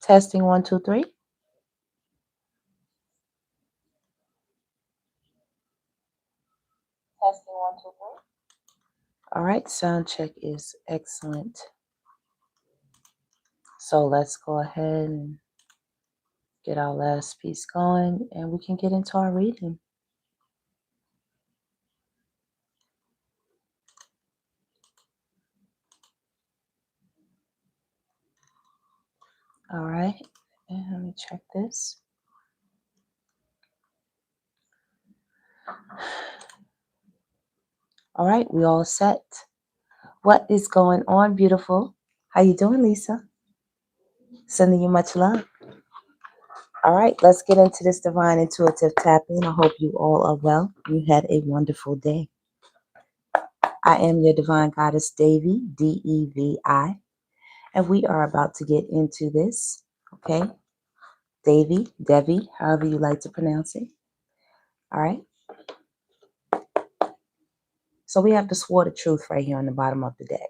Testing 1, 2, 3. Testing 1, 2, 3. All right, sound check is excellent. So let's go ahead and get our last piece going, and we can get into our reading. All right, and let me check this. All right, we all set. What is going on, beautiful? How you doing, Lisa? Sending you much love. All right, let's get into this divine intuitive tapping. I hope you all are well. You had a wonderful day. I am your divine goddess, Devi, D-E-V-I, and we are about to get into this, okay? Devi, however you like to pronounce it. All right. So we have the sword of truth right here on the bottom of the deck.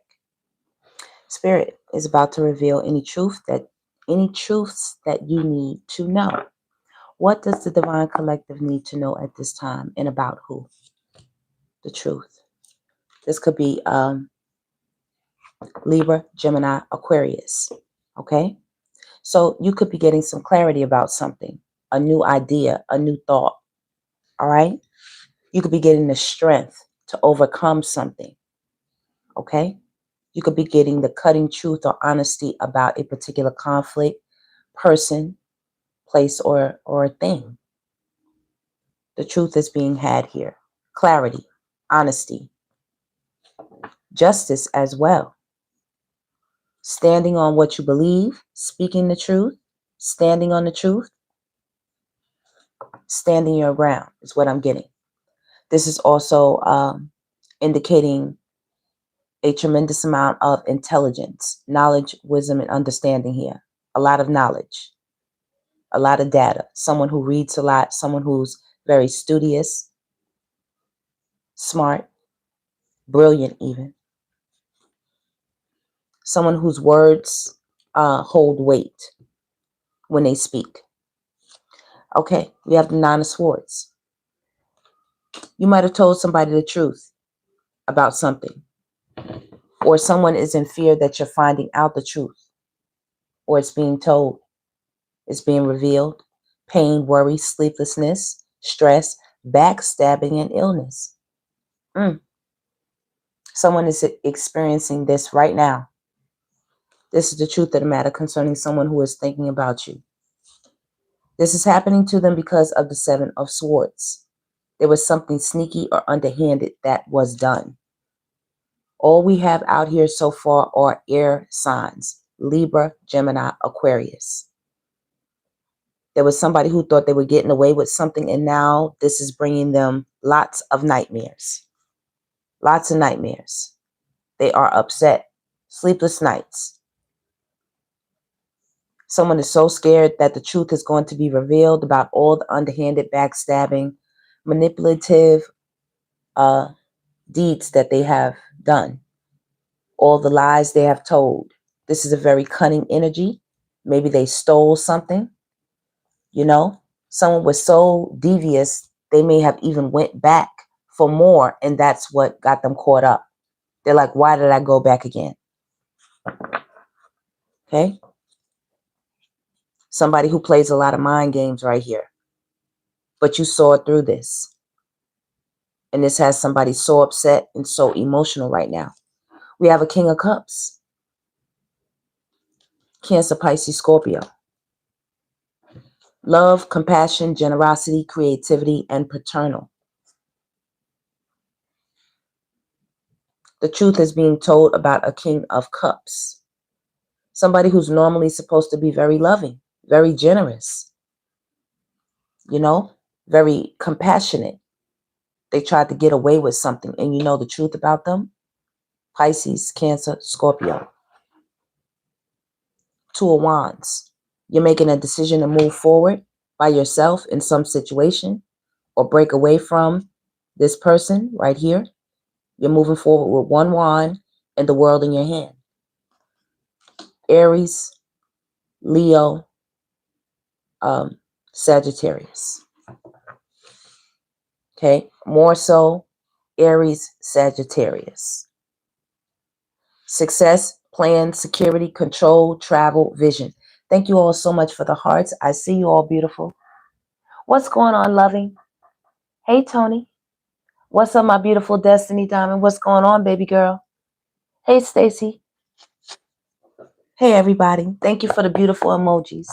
Spirit is about to reveal any truths that you need to know. What does the divine collective need to know at this time, and about who? The truth. This could be Libra, Gemini, Aquarius. Okay? So you could be getting some clarity about something, a new idea, a new thought. All right? You could be getting the strength to overcome something. Okay? You could be getting the cutting truth or honesty about a particular conflict, person, place, or a thing. The truth is being had here. Clarity, honesty, justice as well. Standing on what you believe, speaking the truth, standing on the truth, standing your ground is what I'm getting. This is also indicating a tremendous amount of intelligence, knowledge, wisdom, and understanding here. A lot of knowledge, a lot of data. Someone who reads a lot, someone who's very studious, smart, brilliant even. Someone whose words hold weight when they speak. Okay, we have the Nine of Swords. You might have told somebody the truth about something, or someone is in fear that you're finding out the truth, or it's being told, it's being revealed. Pain, worry, sleeplessness, stress, backstabbing, and illness. Someone is experiencing this right now. This is the truth of the matter concerning someone who is thinking about you. This is happening to them because of the Seven of Swords. There was something sneaky or underhanded that was done. All we have out here so far are air signs: Libra, Gemini, Aquarius. There was somebody who thought they were getting away with something, and now this is bringing them lots of nightmares. Lots of nightmares. They are upset. Sleepless nights. Someone is so scared that the truth is going to be revealed about all the underhanded, backstabbing, manipulative deeds that they have done. All the lies they have told. This is a very cunning energy. Maybe they stole something. You know, someone was so devious, they may have even went back for more, and that's what got them caught up. They're like, why did I go back again? Okay. Somebody who plays a lot of mind games right here. But you saw through this. And this has somebody so upset and so emotional right now. We have a King of Cups. Cancer, Pisces, Scorpio. Love, compassion, generosity, creativity, and paternal. The truth is being told about a King of Cups. Somebody who's normally supposed to be very loving, very generous, you know, very compassionate. They tried to get away with something, and you know the truth about them? Pisces, Cancer, Scorpio. Two of Wands. You're making a decision to move forward by yourself in some situation, or break away from this person right here. You're moving forward with one wand and the world in your hand. Aries, Leo, Sagittarius. Okay, more so Aries, Sagittarius. Success, plan, security, control, travel, vision. Thank you all so much for the hearts. I see you all beautiful. What's going on, loving? Hey, Tony. What's up, my beautiful Destiny Diamond? What's going on, baby girl? Hey, Stacy. Hey, everybody. Thank you for the beautiful emojis.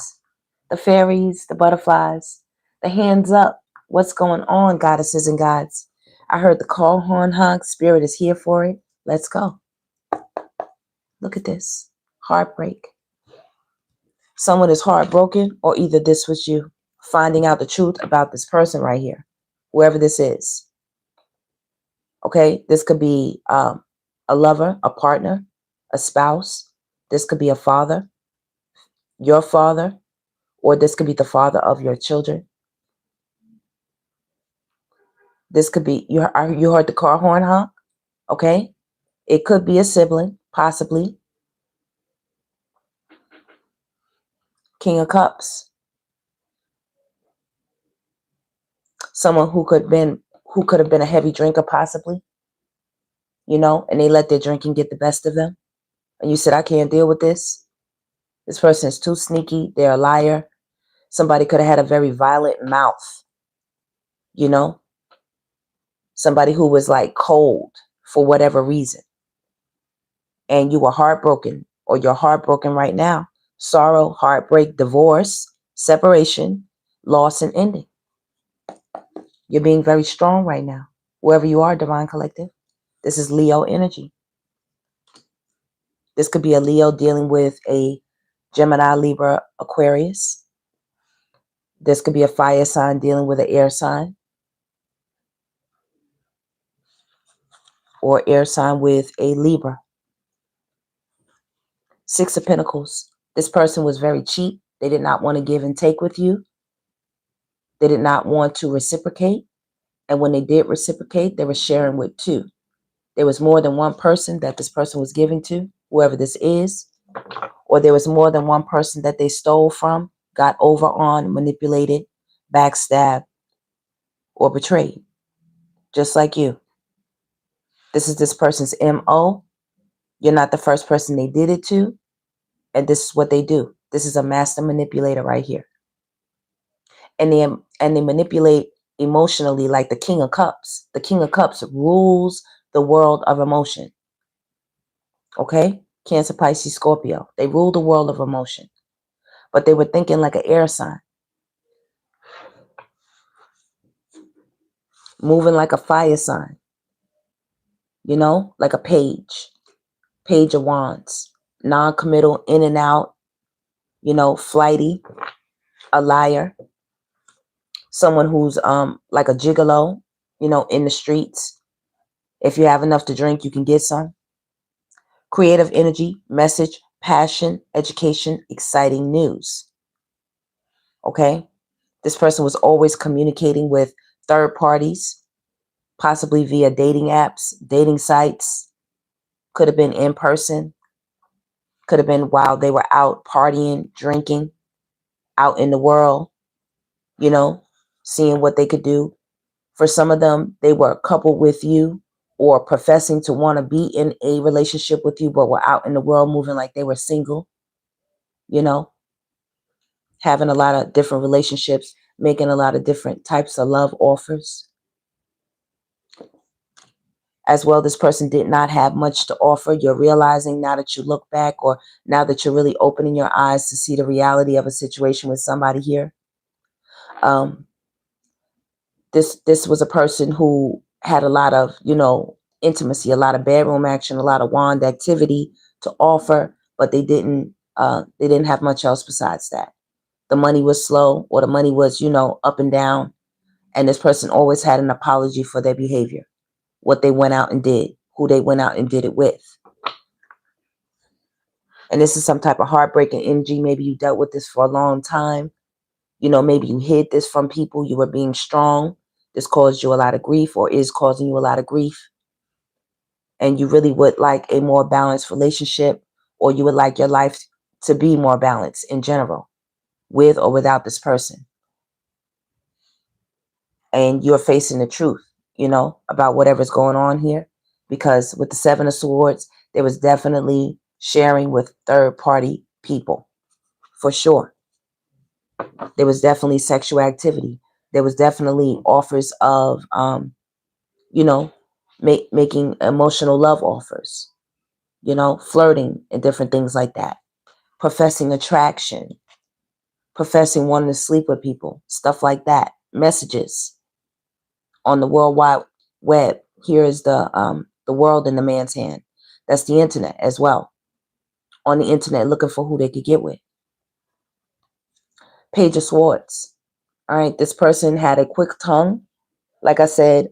The fairies, the butterflies, the hands up. What's going on, goddesses and gods? I heard the call horn honk. Spirit is here for it. Let's go. Look at this. Heartbreak. Someone is heartbroken, or either this was you. Finding out the truth about this person right here. Whoever this is. Okay? This could be a lover, a partner, a spouse. This could be a father, your father, or this could be the father of your children. This could be, you heard the car horn honk, okay? It could be a sibling, possibly. King of Cups. Someone who could have been a heavy drinker, possibly. You know, and they let their drinking get the best of them. And you said, I can't deal with this. This person is too sneaky. They're a liar. Somebody could have had a very violent mouth. You know? Somebody who was like cold for whatever reason. And you were heartbroken, or you're heartbroken right now. Sorrow, heartbreak, divorce, separation, loss, and ending. You're being very strong right now. Wherever you are, Divine Collective. This is Leo energy. This could be a Leo dealing with a Gemini, Libra, Aquarius. This could be a fire sign dealing with an air sign. Or air sign with a Libra. Six of Pentacles. This person was very cheap. They did not want to give and take with you. They did not want to reciprocate. And when they did reciprocate, they were sharing with two. There was more than one person that this person was giving to, whoever this is. Or there was more than one person that they stole from, got over on, manipulated, backstabbed, or betrayed. Just like you. This is this person's MO. You're not the first person they did it to. And this is what they do. This is a master manipulator right here. And they manipulate emotionally like the King of Cups. The King of Cups rules the world of emotion. Okay? Cancer, Pisces, Scorpio. They rule the world of emotion. But they were thinking like an air sign. Moving like a fire sign. You know? Like a page. Page of Wands. Non-committal, in and out. You know, flighty. A liar. Someone who's like a gigolo. You know, in the streets. If you have enough to drink, you can get some. Creative energy, message, passion, education, exciting news. Okay? This person was always communicating with third parties, possibly via dating apps, dating sites. Could have been in person. Could have been while they were out partying, drinking, out in the world, you know, seeing what they could do. For some of them, they were coupled with you or professing to want to be in a relationship with you, but were out in the world moving like they were single, you know, having a lot of different relationships, making a lot of different types of love offers. As well, this person did not have much to offer. You're realizing now that you look back, or now that you're really opening your eyes to see the reality of a situation with somebody here. This was a person who had a lot of, you know, intimacy, a lot of bedroom action, a lot of wand activity to offer, but they didn't have much else besides that. The money was slow, or the money was, you know, up and down. And this person always had an apology for their behavior, what they went out and did, who they went out and did it with. And this is some type of heartbreaking energy. Maybe you dealt with this for a long time. You know, maybe you hid this from people. You were being strong. This caused you a lot of grief, or is causing you a lot of grief. And you really would like a more balanced relationship, or you would like your life to be more balanced in general. with or without this person. And you're facing the truth, you know, about whatever's going on here. Because with the Seven of Swords, there was definitely sharing with third-party people, for sure. There was definitely sexual activity. There was definitely offers of, you know, making emotional love offers, you know, flirting and different things like that. Professing attraction, professing wanting to sleep with people, stuff like that. Messages on the World Wide Web. Here is the world in the man's hand. That's the internet as well. On the internet, looking for who they could get with. Page of Swords. All right, this person had a quick tongue. Like I said,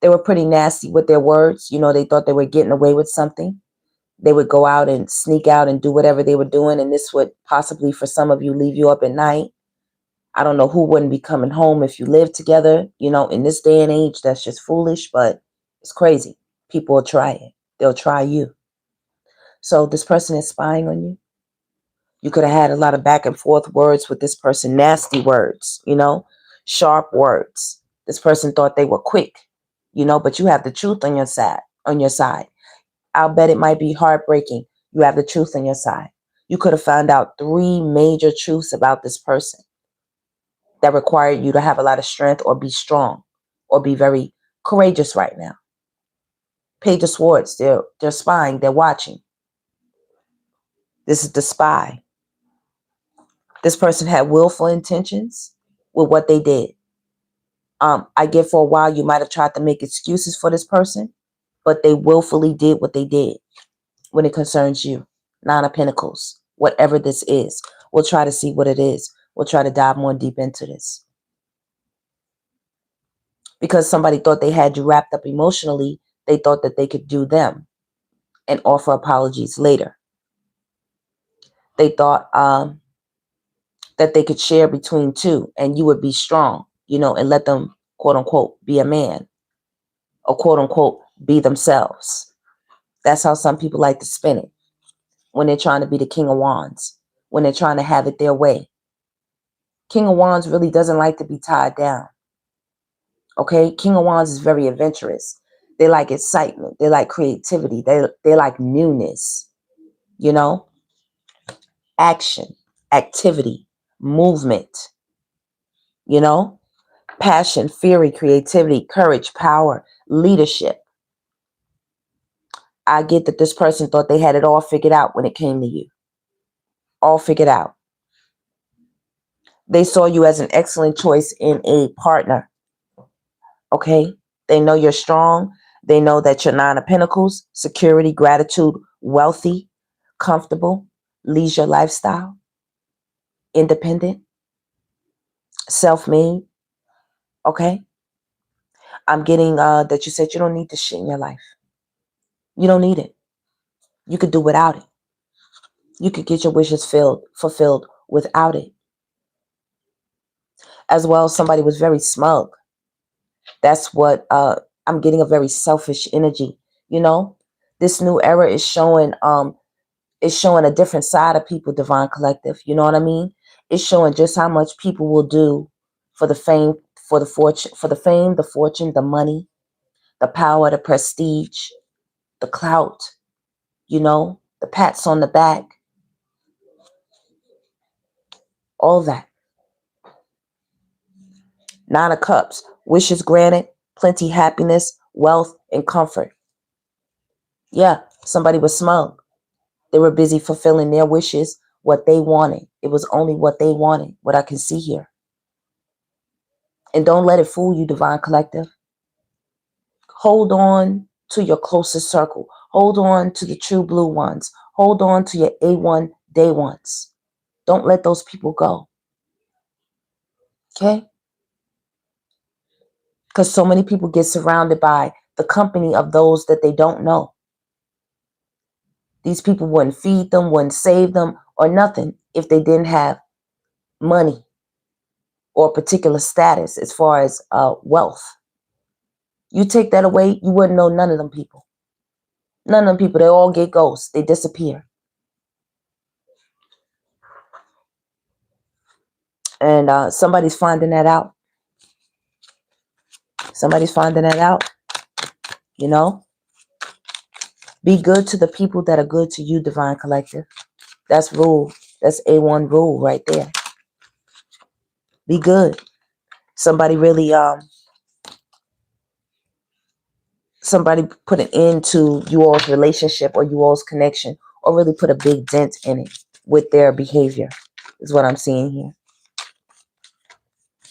they were pretty nasty with their words. You know, they thought they were getting away with something. They would go out and sneak out and do whatever they were doing. And this would possibly, for some of you, leave you up at night. I don't know who wouldn't be coming home if you live together. You know, in this day and age, that's just foolish, but it's crazy. People will try it. They'll try you. So this person is spying on you. You could have had a lot of back and forth words with this person, nasty words, you know, sharp words. This person thought they were quick, you know, but you have the truth on your side. I'll bet it might be heartbreaking. You have the truth on your side. You could have found out 3 major truths about this person that required you to have a lot of strength or be strong or be very courageous right now. Page of Swords, they're spying, they're watching. This is the spy. This person had willful intentions with what they did. I get for a while you might have tried to make excuses for this person, but they willfully did what they did when it concerns you. 9 of Pentacles, whatever this is. We'll try to see what it is. We'll try to dive more deep into this. Because somebody thought they had you wrapped up emotionally, they thought that they could do them and offer apologies later. They thought that they could share between two and you would be strong, you know, and let them, quote unquote, be a man or quote unquote, be themselves. That's how some people like to spin it when they're trying to be the King of Wands, when they're trying to have it their way. King of Wands really doesn't like to be tied down. Okay, King of Wands is very adventurous. They like excitement. They like creativity. They like newness, you know, action, activity, movement, you know, passion, fury, creativity, courage, power, leadership. I get that this person thought they had it all figured out when it came to you. All figured out. They saw you as an excellent choice in a partner. Okay? They know you're strong. They know that you're 9 of Pentacles, security, gratitude, wealthy, comfortable, leisure lifestyle, independent, self-made. Okay? I'm getting that you said you don't need this shit in your life. You don't need it. You could do without it. You could get your wishes fulfilled without it. As well, somebody was very smug. That's what I'm getting, a very selfish energy. You know, this new era is showing a different side of people, Divine Collective. You know what I mean? It's showing just how much people will do for the fame, for the fortune, the money, the power, the prestige, the clout, you know, the pats on the back, all that. 9 of Cups, wishes granted, plenty happiness, wealth, and comfort. Yeah, somebody was smug. They were busy fulfilling their wishes, what they wanted. It was only what they wanted, what I can see here. And don't let it fool you, Divine Collective. Hold on to your closest circle. Hold on to the true blue ones. Hold on to your A1 day ones. Don't let those people go. Okay? Because so many people get surrounded by the company of those that they don't know. These people wouldn't feed them, wouldn't save them, or nothing if they didn't have money or particular status as far as wealth. You take that away, you wouldn't know none of them people. None of them people, they all get ghosts. They disappear. And somebody's finding that out. Somebody's finding that out. You know? Be good to the people that are good to you, Divine Collective. That's rule. That's A1 rule right there. Be good. Somebody really, somebody put an end to you all's relationship or you all's connection, or really put a big dent in it with their behavior, is what I'm seeing here.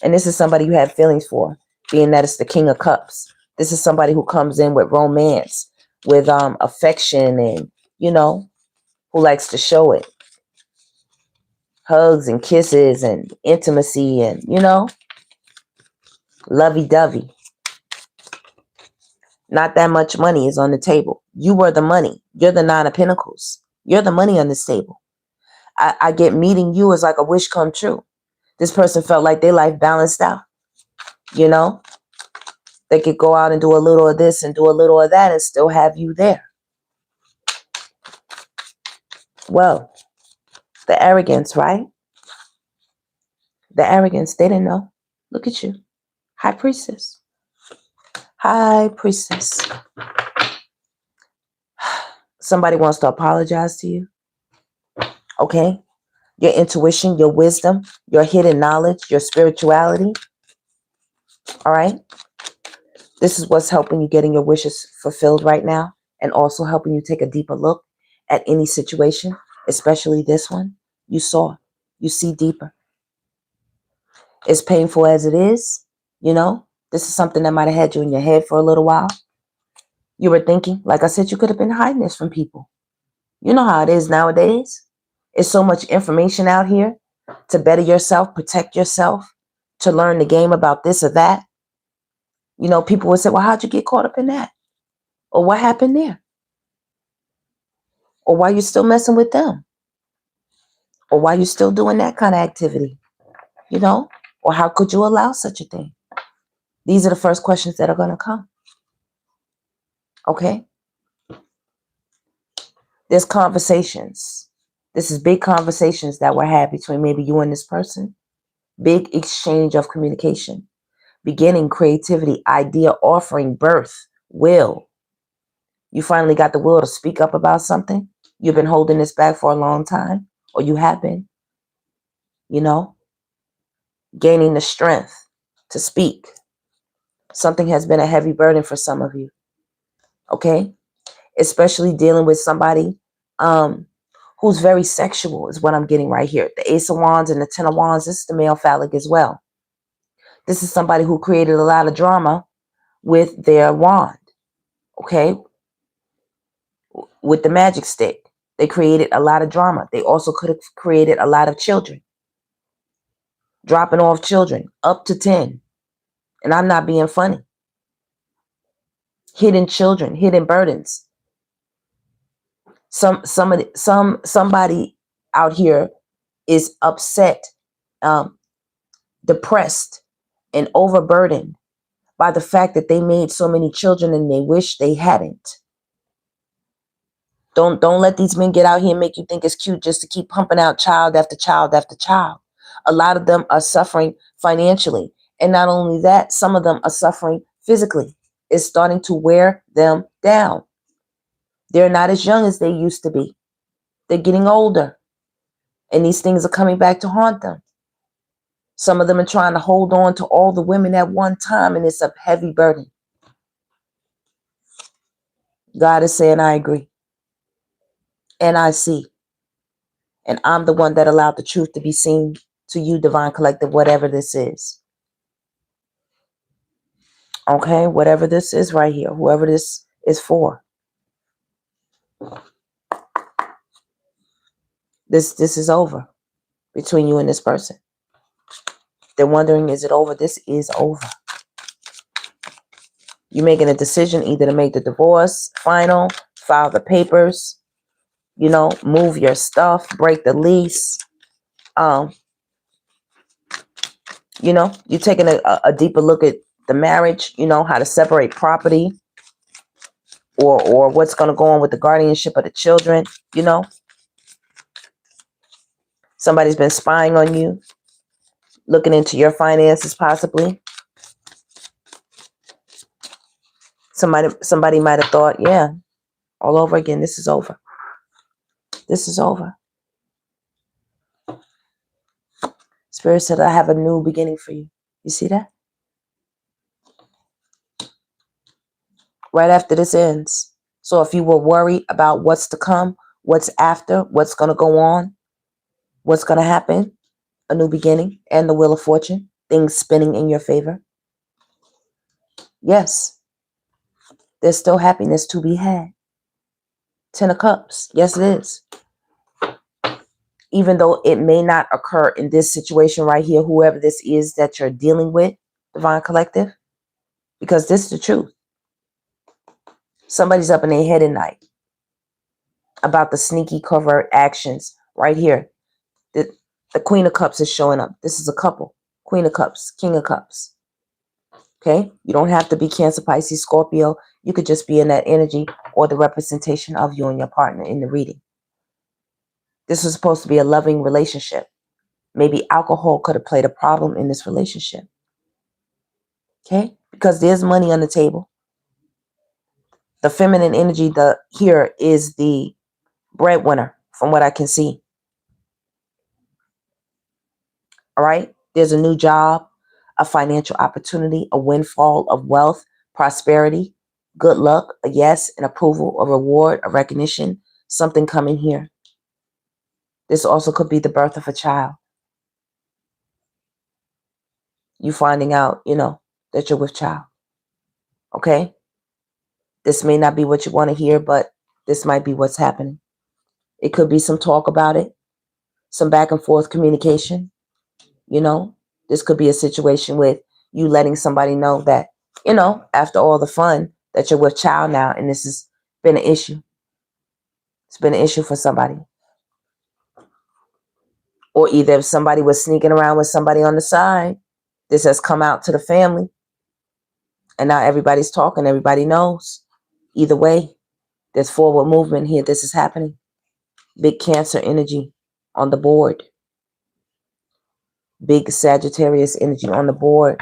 And this is somebody you have feelings for, being that it's the King of Cups. This is somebody who comes in with romance, with affection, and, you know, who likes to show it. Hugs and kisses and intimacy and, you know, lovey-dovey. Not that much money is on the table. You were the money. You're the Nine of Pentacles. You're the money on this table. I get meeting you as like a wish come true. This person felt like their life balanced out. You know? They could go out and do a little of this and do a little of that and still have you there. Well, the arrogance, right? The arrogance, they didn't know. Look at you. High Priestess. High Priestess. Somebody wants to apologize to you. Okay? Your intuition, your wisdom, your hidden knowledge, your spirituality. All right? This is what's helping you getting your wishes fulfilled right now, and also helping you take a deeper look at any situation, especially this one. You saw. You see deeper. As painful as it is, you know, this is something that might have had you in your head for a little while. You were thinking, like I said, you could have been hiding this from people. You know how it is nowadays. It's so much information out here to better yourself, protect yourself, to learn the game about this or that. You know, people would say, well, how'd you get caught up in that? Or what happened there? Or why you still messing with them? Or why you still doing that kind of activity? You know? Or how could you allow such a thing? These are the first questions that are going to come. Okay? There's conversations. This is big conversations that were had between maybe you and this person. Big exchange of communication. Beginning, creativity, idea, offering, birth, will. You finally got the will to speak up about something. You've been holding this back for a long time. Or you have been. You know? Gaining the strength to speak. Something has been a heavy burden for some of you. Okay? Especially dealing with somebody who's very sexual is what I'm getting right here. The Ace of Wands and the Ten of Wands, this is the male phallic as well. This is somebody who created a lot of drama with their wand. Okay? With the magic stick. They created a lot of drama. They also could have created a lot of children. Dropping off children. Up to 10. And I'm not being funny. Hidden children. Hidden burdens. Somebody out here is upset, depressed, and overburdened by the fact that they made so many children and they wish they hadn't. Don't let these men get out here and make you think it's cute just to keep pumping out child after child after child. A lot of them are suffering financially. And not only that, some of them are suffering physically. It's starting to wear them down. They're not as young as they used to be. They're getting older. And these things are coming back to haunt them. Some of them are trying to hold on to all the women at one time, and it's a heavy burden. God is saying, I agree. And I see. And I'm the one that allowed the truth to be seen to you, Divine Collective, whatever this is. Okay, whatever this is right here, whoever this is for. This is over between you and this person. They're wondering, is it over? This is over. You're making a decision either to make the divorce final, file the papers, you know, move your stuff, break the lease. You know, you're taking a deeper look at the marriage, you know, how to separate property or what's going to go on with the guardianship of the children, you know. Somebody's been spying on you. looking into your finances possibly. Somebody might have thought, yeah, all over again, this is over. This is over. Spirit said, I have a new beginning for you. You see that? Right after this ends. So if you were worried about what's to come, what's after, what's going to go on, what's going to happen, a new beginning and the wheel of fortune, things spinning in your favor. Yes, there's still happiness to be had. 10 of Cups. Yes, it is. Even though it may not occur in this situation right here, whoever this is that you're dealing with, Divine Collective, because this is the truth. Somebody's up in their head at night about the sneaky covert actions right here. The Queen of Cups is showing up. This is a couple. Queen of Cups, King of Cups. Okay? You don't have to be Cancer, Pisces, Scorpio. You could just be in that energy or the representation of you and your partner in the reading. This was supposed to be a loving relationship. Maybe alcohol could have played a problem in this relationship. Okay? Because there's money on the table. The feminine energy here is the breadwinner from what I can see. All right? There's a new job, a financial opportunity, a windfall of wealth, prosperity, good luck, a yes, an approval, a reward, a recognition, something coming here. This also could be the birth of a child. You finding out, that you're with child. Okay? This may not be what you want to hear, but this might be what's happening. It could be some talk about it, some back and forth communication. This could be a situation with you letting somebody know that, after all the fun, that you're with child now, and this has been an issue. It's been an issue for somebody. Or either if somebody was sneaking around with somebody on the side, this has come out to the family. And now everybody's talking, everybody knows. Either way, there's forward movement here. This is happening. Big Cancer energy on the board. Big Sagittarius energy on the board.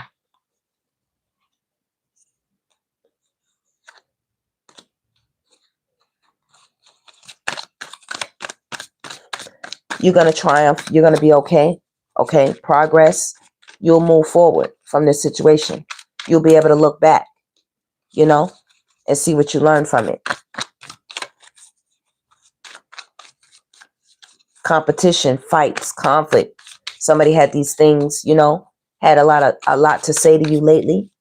You're going to triumph. You're going to be okay. Okay. Progress. You'll move forward from this situation. You'll be able to look back, and see what you learned from it. Competition, fights, conflict. Somebody had these things, had a lot to say to you lately.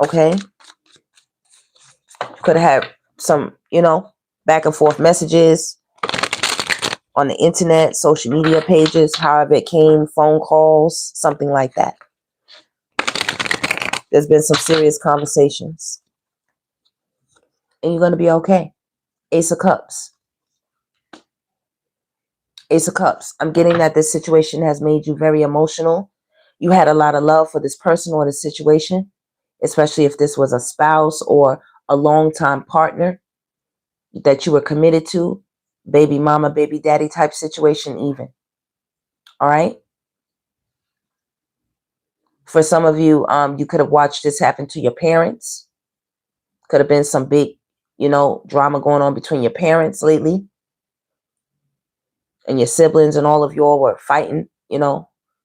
Okay. Could have had some, back and forth messages on the internet, social media pages, however it came, phone calls, something like that. There's been some serious conversations. And you're going to be okay. Ace of Cups. Ace of Cups. I'm getting that this situation has made you very emotional. You had a lot of love for this person or this situation, especially if this was a spouse or a longtime partner that you were committed to, baby mama, baby daddy type situation even. All right? For some of you, you could have watched this happen to your parents. Could have been some big, drama going on between your parents lately. And your siblings and all of y'all were fighting,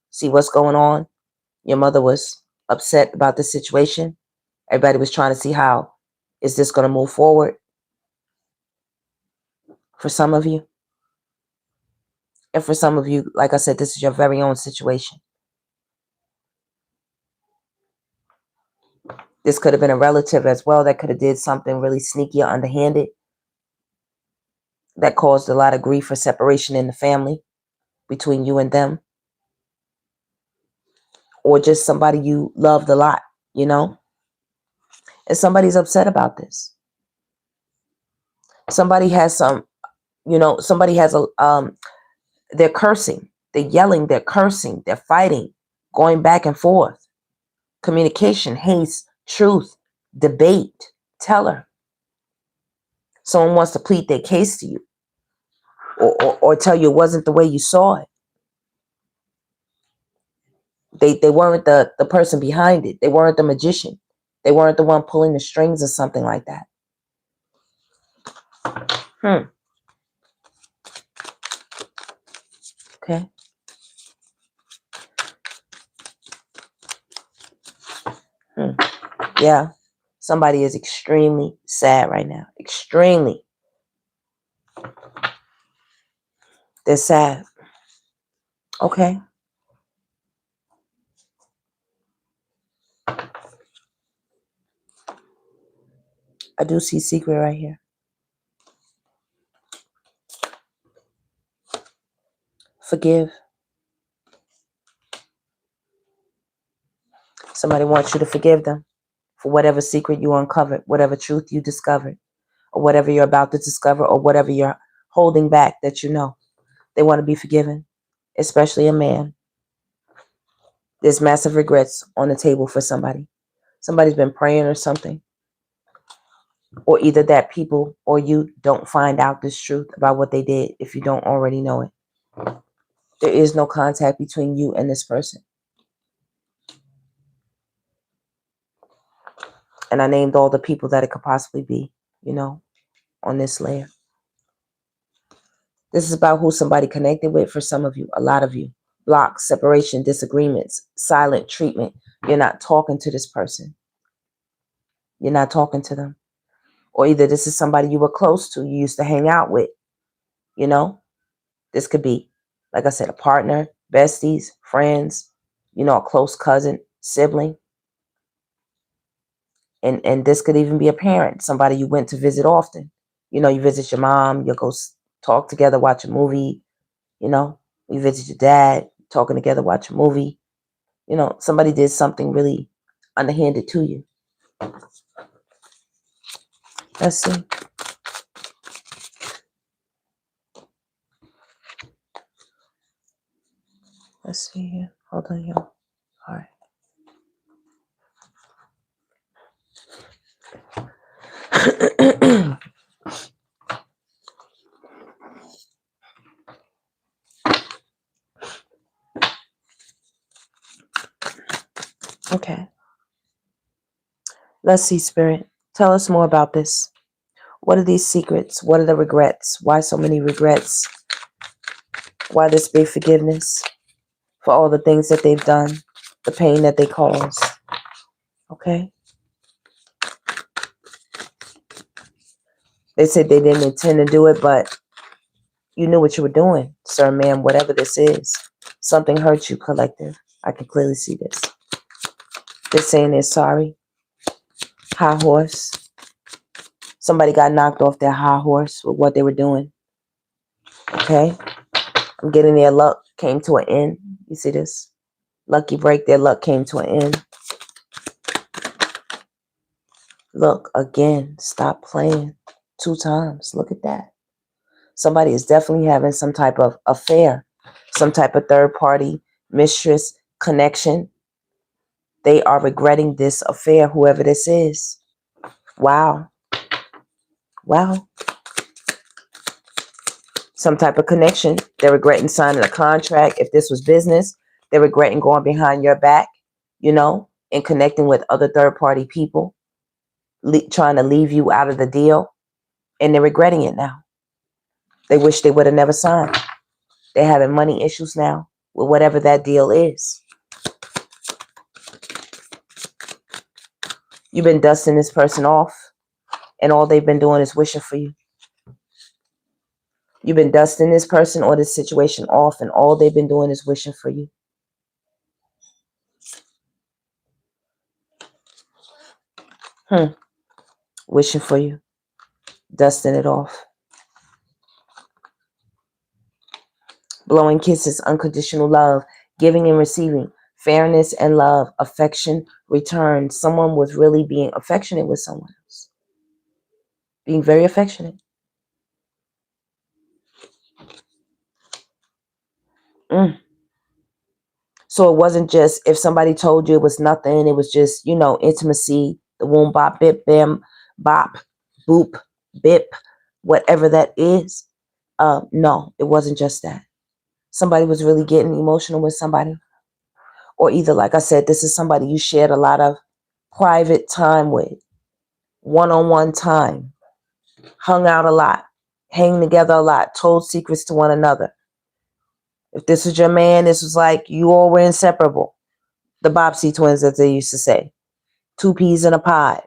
see what's going on. Your mother was upset about the situation. Everybody was trying to see how is this going to move forward for some of you. And for some of you, like I said, this is your very own situation. This could have been a relative as well that could have did something really sneaky or underhanded that caused a lot of grief or separation in the family between you and them. Or just somebody you loved a lot, And somebody's upset about this. Somebody has they're cursing, they're yelling, they're cursing, they're fighting, going back and forth. Communication, haste, truth, debate, teller. Someone wants to plead their case to you or tell you it wasn't the way you saw it. They weren't the person behind it. They weren't the magician. They weren't the one pulling the strings or something like that. Okay. Yeah. Somebody is extremely sad right now. Extremely. They're sad. Okay. I do see secret right here. Forgive. Somebody wants you to forgive them for whatever secret you uncovered, whatever truth you discovered, or whatever you're about to discover, or whatever you're holding back that you know. They want to be forgiven, especially a man. There's massive regrets on the table for somebody. Somebody's been praying or something. Or either that people or you don't find out this truth about what they did if you don't already know it. There is no contact between you and this person. And I named all the people that it could possibly be, you know, on this layer. This is about who somebody connected with for some of you, a lot of you. Blocks, separation, disagreements, silent treatment. You're not talking to this person. You're not talking to them. Or either this is somebody you were close to, you used to hang out with, you know. This could be, like I said, a partner, besties, friends, you know, a close cousin, sibling. And this could even be a parent, somebody you went to visit often. You know, you visit your mom, you'll go talk together, watch a movie, you know. You visit your dad, talking together, watch a movie. You know, somebody did something really underhanded to you. Let's see. Let's see here. Hold on here. All right. Okay. Let's see, Spirit. Tell us more about this. What are these secrets? What are the regrets? Why so many regrets? Why this big forgiveness for all the things that they've done, the pain that they caused? Okay. They said they didn't intend to do it, but you knew what you were doing, sir, ma'am, whatever this is. Something hurt you, collective. I can clearly see this. They're saying they're sorry. High horse. Somebody got knocked off their high horse with what they were doing. Okay. I'm getting their luck came to an end. You see this? Lucky break, their luck came to an end. Look, again, stop playing 2 times. Look at that. Somebody is definitely having some type of affair, some type of third party mistress connection. They are regretting this affair, whoever this is. Wow. Wow. Some type of connection. They're regretting signing a contract. If this was business, they're regretting going behind your back, you know, and connecting with other third party people, trying to leave you out of the deal. And they're regretting it now. They wish they would have never signed. They're having money issues now with whatever that deal is. You've been dusting this person off, and all they've been doing is wishing for you. You've been dusting this person or this situation off, and all they've been doing is wishing for you. Wishing for you. Dusting it off. Blowing kisses, unconditional love, giving and receiving, fairness and love, affection, return. Someone was really being affectionate with someone else. Being very affectionate. So it wasn't just if somebody told you it was nothing, it was just, you know, intimacy, the womb bop, bip, bam, bop, boop, bip, whatever that is. No, it wasn't just that. Somebody was really getting emotional with somebody. Or either, like I said, this is somebody you shared a lot of private time with, one-on-one time, hung out a lot, hang together a lot, told secrets to one another. If this was your man, this was like you all were inseparable. The Bobbsey twins, as they used to say. 2 peas in a pod.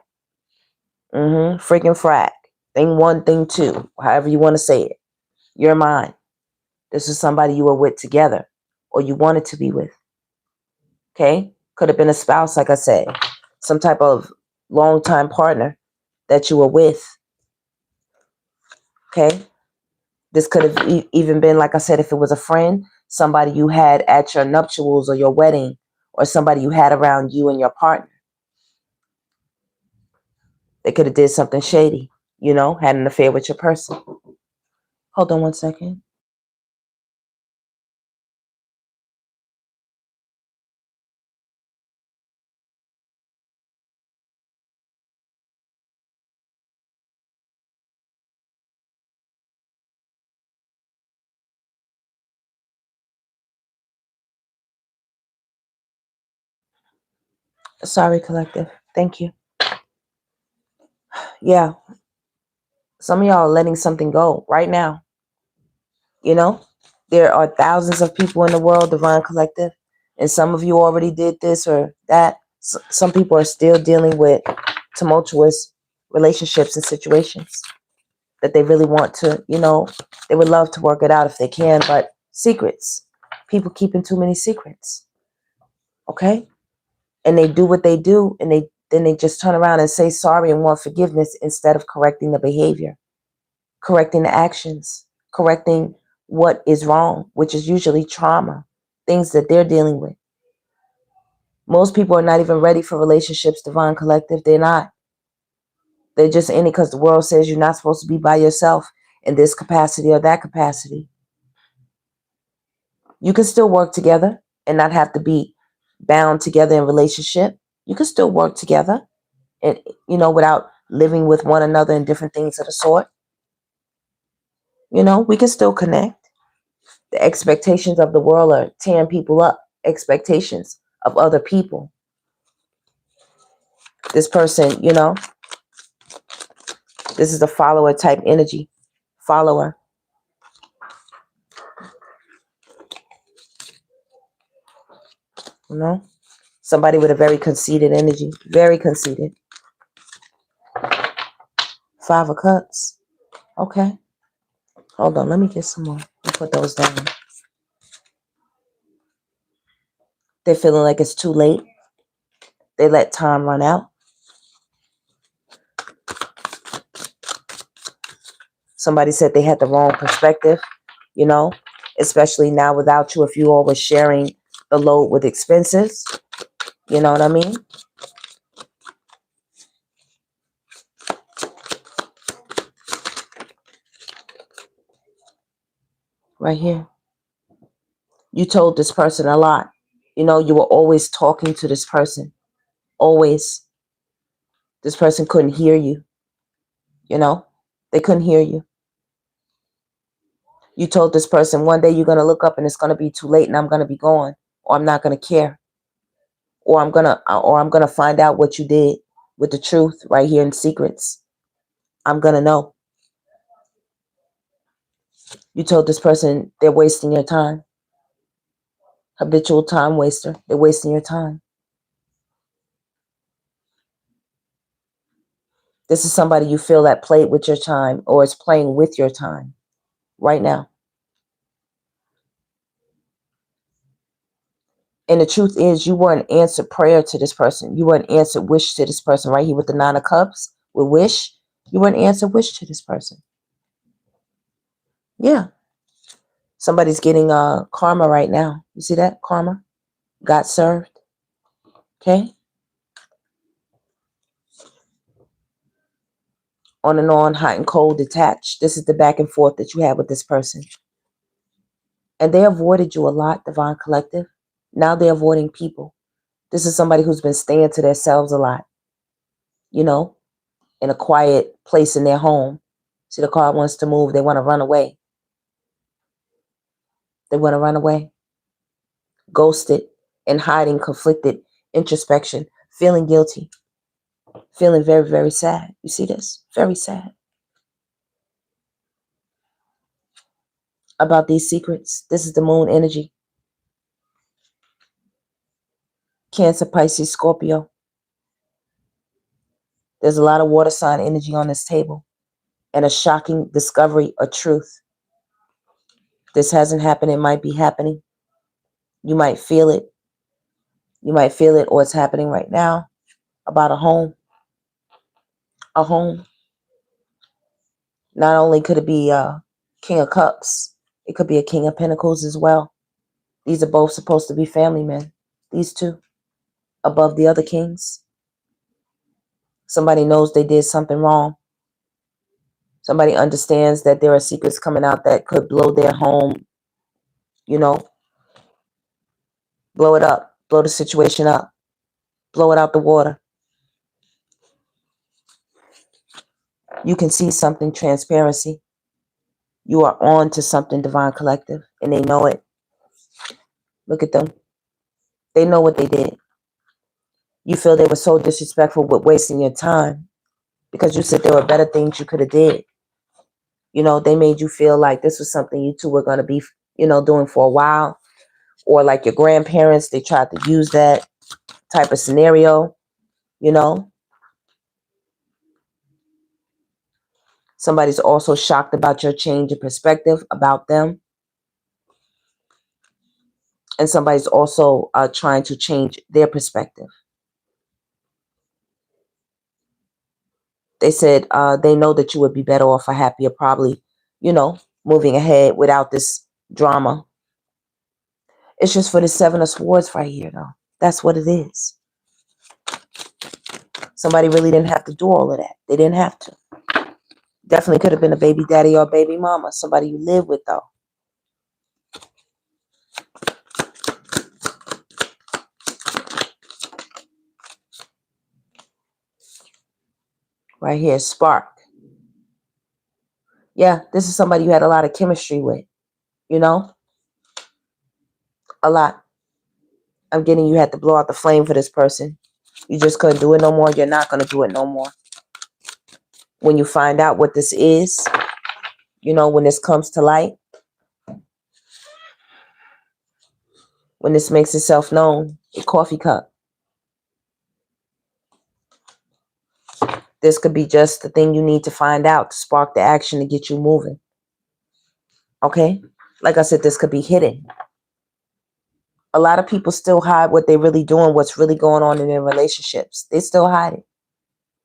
Freaking frack. Thing 1, thing 2. However you want to say it. You're mine. This is somebody you were with together. Or you wanted to be with. Okay? Could have been a spouse, like I said. Some type of long-time partner that you were with. Okay? This could have even been, like I said, if it was a friend, somebody you had at your nuptials or your wedding, or somebody you had around you and your partner. They could have did something shady, you know, had an affair with your person. Hold on one second. Sorry, collective. Thank you. Yeah. Some of y'all are letting something go right now. You know, there are thousands of people in the world, Divine Collective, and some of you already did this or that. Some people are still dealing with tumultuous relationships and situations that they really want to, you know, they would love to work it out if they can, but secrets. People keeping too many secrets. Okay? And they do what they do, and then they just turn around and say sorry and want forgiveness instead of correcting the behavior, correcting the actions, correcting what is wrong, which is usually trauma, things that they're dealing with. Most people are not even ready for relationships, Divine Collective. They're not. They're just in it because the world says you're not supposed to be by yourself in this capacity or that capacity. You can still work together and not have to be bound together in relationship. You can still work together and, you know, without living with one another and different things of the sort. You know, we can still connect. The expectations of the world are tearing people up. Expectations of other people. This person, you know, this is a follower type energy. Follower. You know, somebody with a very conceited energy. Very conceited. 5 of Cups. Okay. Hold on. Let me get some more. I'll put those down. They're feeling like it's too late. They let time run out. Somebody said they had the wrong perspective, you know, especially now without you, if you all were sharing the load with expenses. You know what I mean? Right here. You told this person a lot. You know, you were always talking to this person. Always. This person couldn't hear you. You know, they couldn't hear you. You told this person one day you're going to look up and it's going to be too late and I'm going to be gone, or I'm not going to care, or I'm going to find out what you did with the truth right here in secrets. I'm going to know. You told this person they're wasting your time. Habitual time waster. They're wasting your time. This is somebody you feel that played with your time or is playing with your time right now. And the truth is, you were an answered prayer to this person. You were an answered wish to this person right here with the 9 of Cups with wish. You were an answered wish to this person. Yeah. Somebody's getting karma right now. You see that? Karma. Got served. Okay. On and on, hot and cold, detached. This is the back and forth that you had with this person. And they avoided you a lot, Divine Collective. Now they're avoiding people. This is somebody who's been staying to themselves a lot. You know, in a quiet place in their home. See, the card wants to move. They want to run away. They want to run away. Ghosted. and hiding, conflicted, introspection, feeling guilty, feeling very, very sad. You see this? Very sad about these secrets. This is the moon energy. Cancer, Pisces, Scorpio. There's a lot of water sign energy on this table and a shocking discovery of truth. This hasn't happened. It might be happening. You might feel it. You might feel it, or it's happening right now, about a home. A home. Not only could it be a King of Cups, it could be a King of Pentacles as well. These are both supposed to be family men. These two, above the other kings. Somebody knows they did something wrong. Somebody understands that there are secrets coming out that could blow their home, you know, blow it up, blow the situation up, blow it out the water. You can see something, transparency. You are on to something, Divine Collective, and they know it. Look at them. They know what they did. You feel they were so disrespectful with wasting your time because you said there were better things you could have did. You know, they made you feel like this was something you two were going to be, you know, doing for a while. Or like your grandparents, they tried to use that type of scenario, you know. Somebody's also shocked about your change of perspective about them. And somebody's also trying to change their perspective. They said they know that you would be better off or happier, probably, you know, moving ahead without this drama. It's just for the Seven of Swords right here, though. That's what it is. Somebody really didn't have to do all of that. They didn't have to. Definitely could have been a baby daddy or baby mama. Somebody you live with, though. Right here, spark. Yeah, this is somebody you had a lot of chemistry with, you know? A lot. I'm getting you had to blow out the flame for this person. You just couldn't do it no more. You're not going to do it no more. When you find out what this is, you know, when this comes to light, when this makes itself known, a coffee cup. This could be just the thing you need to find out to spark the action to get you moving. Okay? Like I said, this could be hidden. A lot of people still hide what they're really doing, what's really going on in their relationships. They still hide it.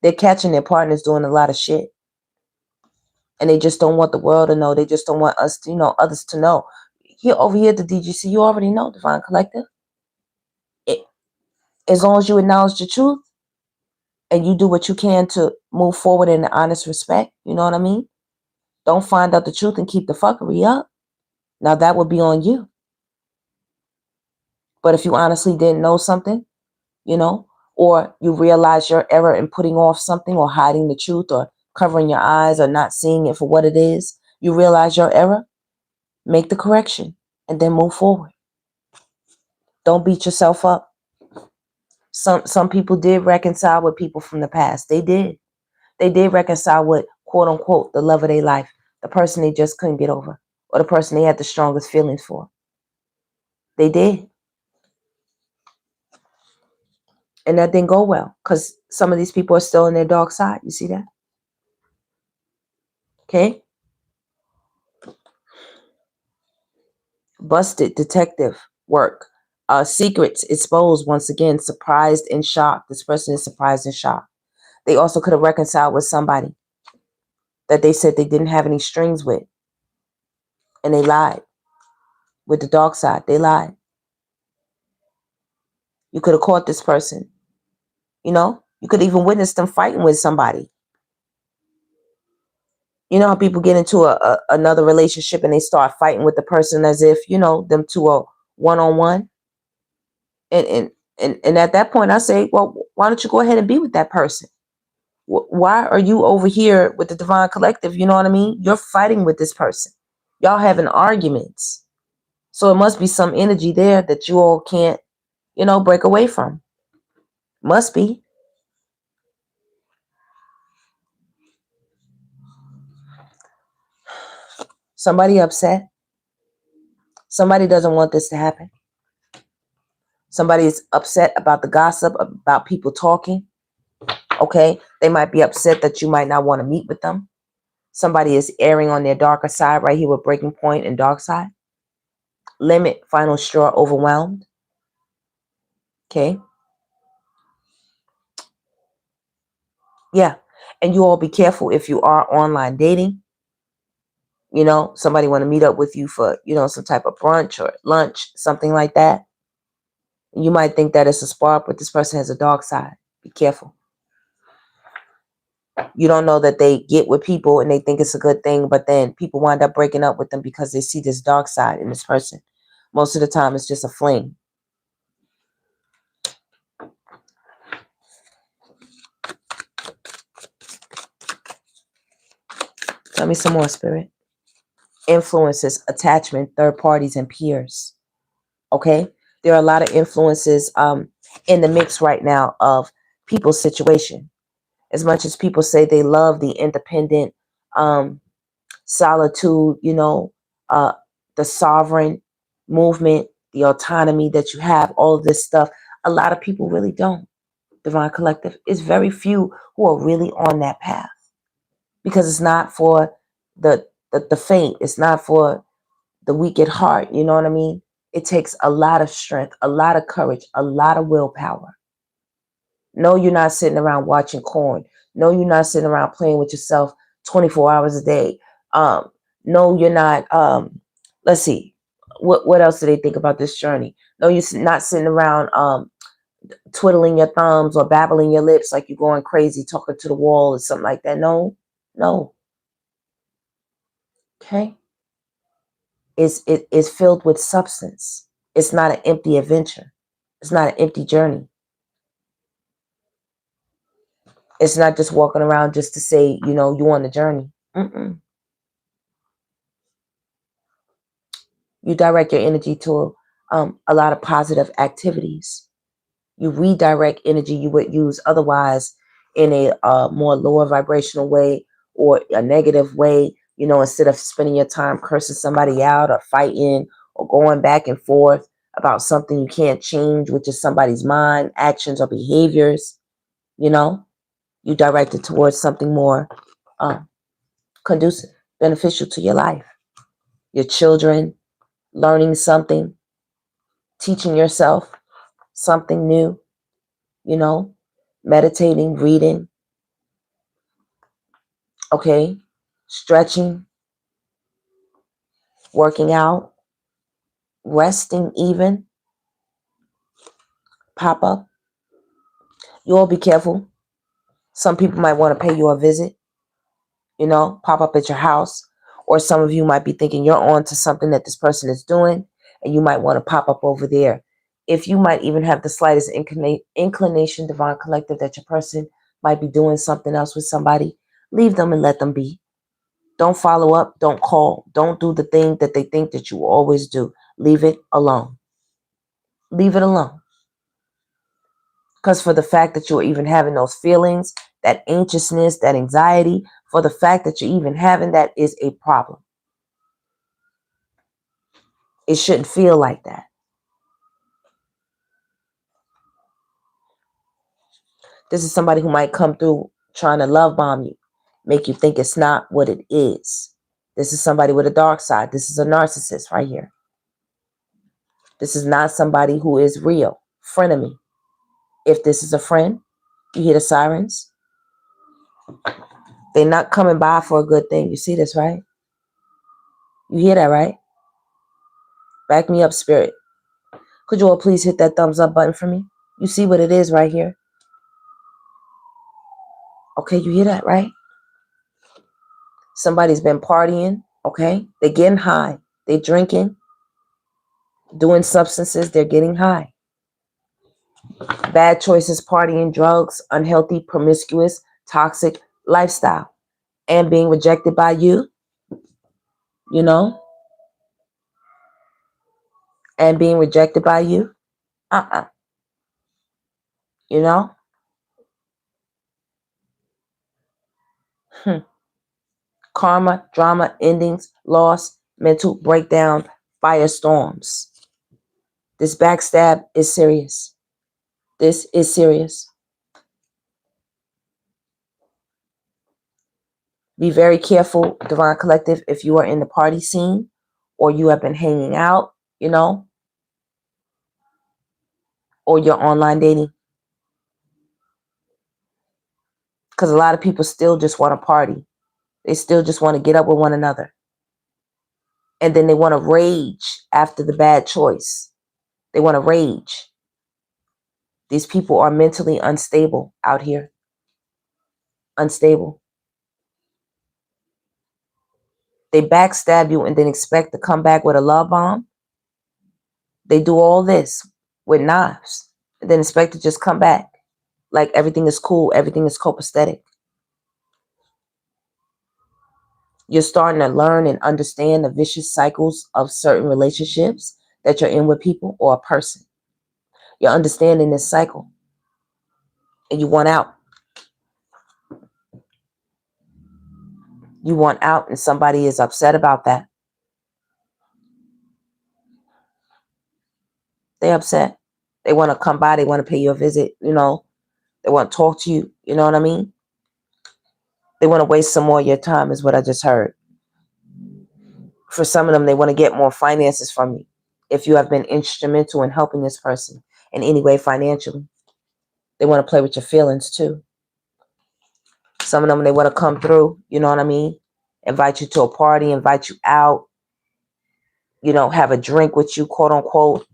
They're catching their partners doing a lot of shit. And they just don't want the world to know. They just don't want us to, you know, others to know. Here, over here at the DGC, you already know, Divine Collective. As long as you acknowledge the truth and you do what you can to move forward in honest respect, you know what I mean? Don't find out the truth and keep the fuckery up. Now that would be on you. But if you honestly didn't know something, you know, or you realize your error in putting off something or hiding the truth or covering your eyes or not seeing it for what it is, you realize your error, make the correction and then move forward. Don't beat yourself up. Some people did reconcile with people from the past. They did. They did reconcile with, quote unquote, the love of their life, the person they just couldn't get over, or the person they had the strongest feelings for. They did. And that didn't go well because some of these people are still in their dark side. You see that? Okay. Busted detective work. Secrets exposed once again, surprised and shocked. This person is surprised and shocked. They also could have reconciled with somebody that they said they didn't have any strings with. And they lied. With the dark side, they lied. You could have caught this person. You know, you could even witness them fighting with somebody. You know how people get into another relationship and they start fighting with the person as if, you know, them two are one-on-one. And at that point, I say, well, why don't you go ahead and be with that person? Why are you over here with the Divine Collective? You know what I mean? You're fighting with this person. Y'all having arguments. So it must be some energy there that you all can't you know, break away from. Must be. Somebody upset. Somebody doesn't want this to happen. Somebody is upset about the gossip, about people talking. Okay. They might be upset that you might not want to meet with them. Somebody is erring on their darker side right here with breaking point and dark side. Limit, final straw, overwhelmed. Okay. Yeah. And you all be careful if you are online dating. You know, somebody want to meet up with you for, you know, some type of brunch or lunch, something like that. You might think that it's a spark, but this person has a dark side. Be careful. You don't know that they get with people and they think it's a good thing, but then people wind up breaking up with them because they see this dark side in this person. Most of the time, it's just a fling. Tell me some more, Spirit. Influences, attachment, third parties, and peers. Okay? There are a lot of influences in the mix right now of people's situation. As much as people say they love the independent solitude, you know, the sovereign movement, the autonomy that you have, all of this stuff, a lot of people really don't. Divine Collective, it's very few who are really on that path, because it's not for the faint. It's not for the weak at heart. You know what I mean? It takes a lot of strength, a lot of courage, a lot of willpower. No, you're not sitting around watching corn. No, you're not sitting around playing with yourself 24 hours a day. No, you're not. Let's see. What else do they think about this journey? No, you're not sitting around twiddling your thumbs or babbling your lips like you're going crazy, talking to the wall or something like that. No, no. Okay. It is filled with substance. It's not an empty adventure. It's not an empty journey. It's not just walking around just to say, you know, you on the journey. You direct your energy to a lot of positive activities. You redirect energy you would use otherwise in a more lower vibrational way or a negative way, you know, instead of spending your time cursing somebody out or fighting or going back and forth about something you can't change, which is somebody's mind, actions, or behaviors. You know, you direct it towards something more conducive, beneficial to your life, your children, learning something, teaching yourself something new, you know, meditating, reading, okay, stretching, working out, resting even, pop up. You all be careful. Some people might want to pay you a visit, you know, pop up at your house. Or some of you might be thinking you're on to something that this person is doing, and you might want to pop up over there. If you might even have the slightest inclination, Divine Collective, that your person might be doing something else with somebody, leave them and let them be. Don't follow up. Don't call. Don't do the thing that they think that you will always do. Leave it alone. Leave it alone. Because for the fact that you're even having those feelings, that anxiousness, that anxiety, for the fact that you're even having that is a problem. It shouldn't feel like that. This is somebody who might come through trying to love bomb you, make you think it's not what it is. This is somebody with a dark side. This is a narcissist right here. This is not somebody who is real. Frenemy. If this is a friend, you hear the sirens. They're not coming by for a good thing. You see this, right? You hear that, right? Back me up, Spirit. Could you all please hit that thumbs up button for me? You see what it is right here? Okay, you hear that, right? Somebody's been partying, okay? They're getting high. They're drinking, doing substances. They're getting high. Bad choices, partying, drugs, unhealthy, promiscuous, toxic lifestyle. And being rejected by you, you know? And being rejected by you. you know? Karma, drama, endings, loss, mental breakdown, firestorms. This backstab is serious. This is serious. Be very careful, Divine Collective, if you are in the party scene or you have been hanging out, you know, or you're online dating. Because a lot of people still just want to party. They still just want to get up with one another. And then they want to rage after the bad choice. They want to rage. These people are mentally unstable out here. Unstable. They backstab you and then expect to come back with a love bomb. They do all this with knives and then expect to just come back like everything is cool, everything is copacetic. You're starting to learn and understand the vicious cycles of certain relationships that you're in with people or a person. You're understanding this cycle and you want out. You want out and somebody is upset about that. They're upset. They want to come by. They want to pay you a visit. You know, they want to talk to you. You know what I mean? They want to waste some more of your time is what I just heard. For some of them, they want to get more finances from you. If you have been instrumental in helping this person in any way financially, they want to play with your feelings too. Some of them, they want to come through. You know what I mean? Invite you to a party, invite you out, you know, have a drink with you, quote unquote.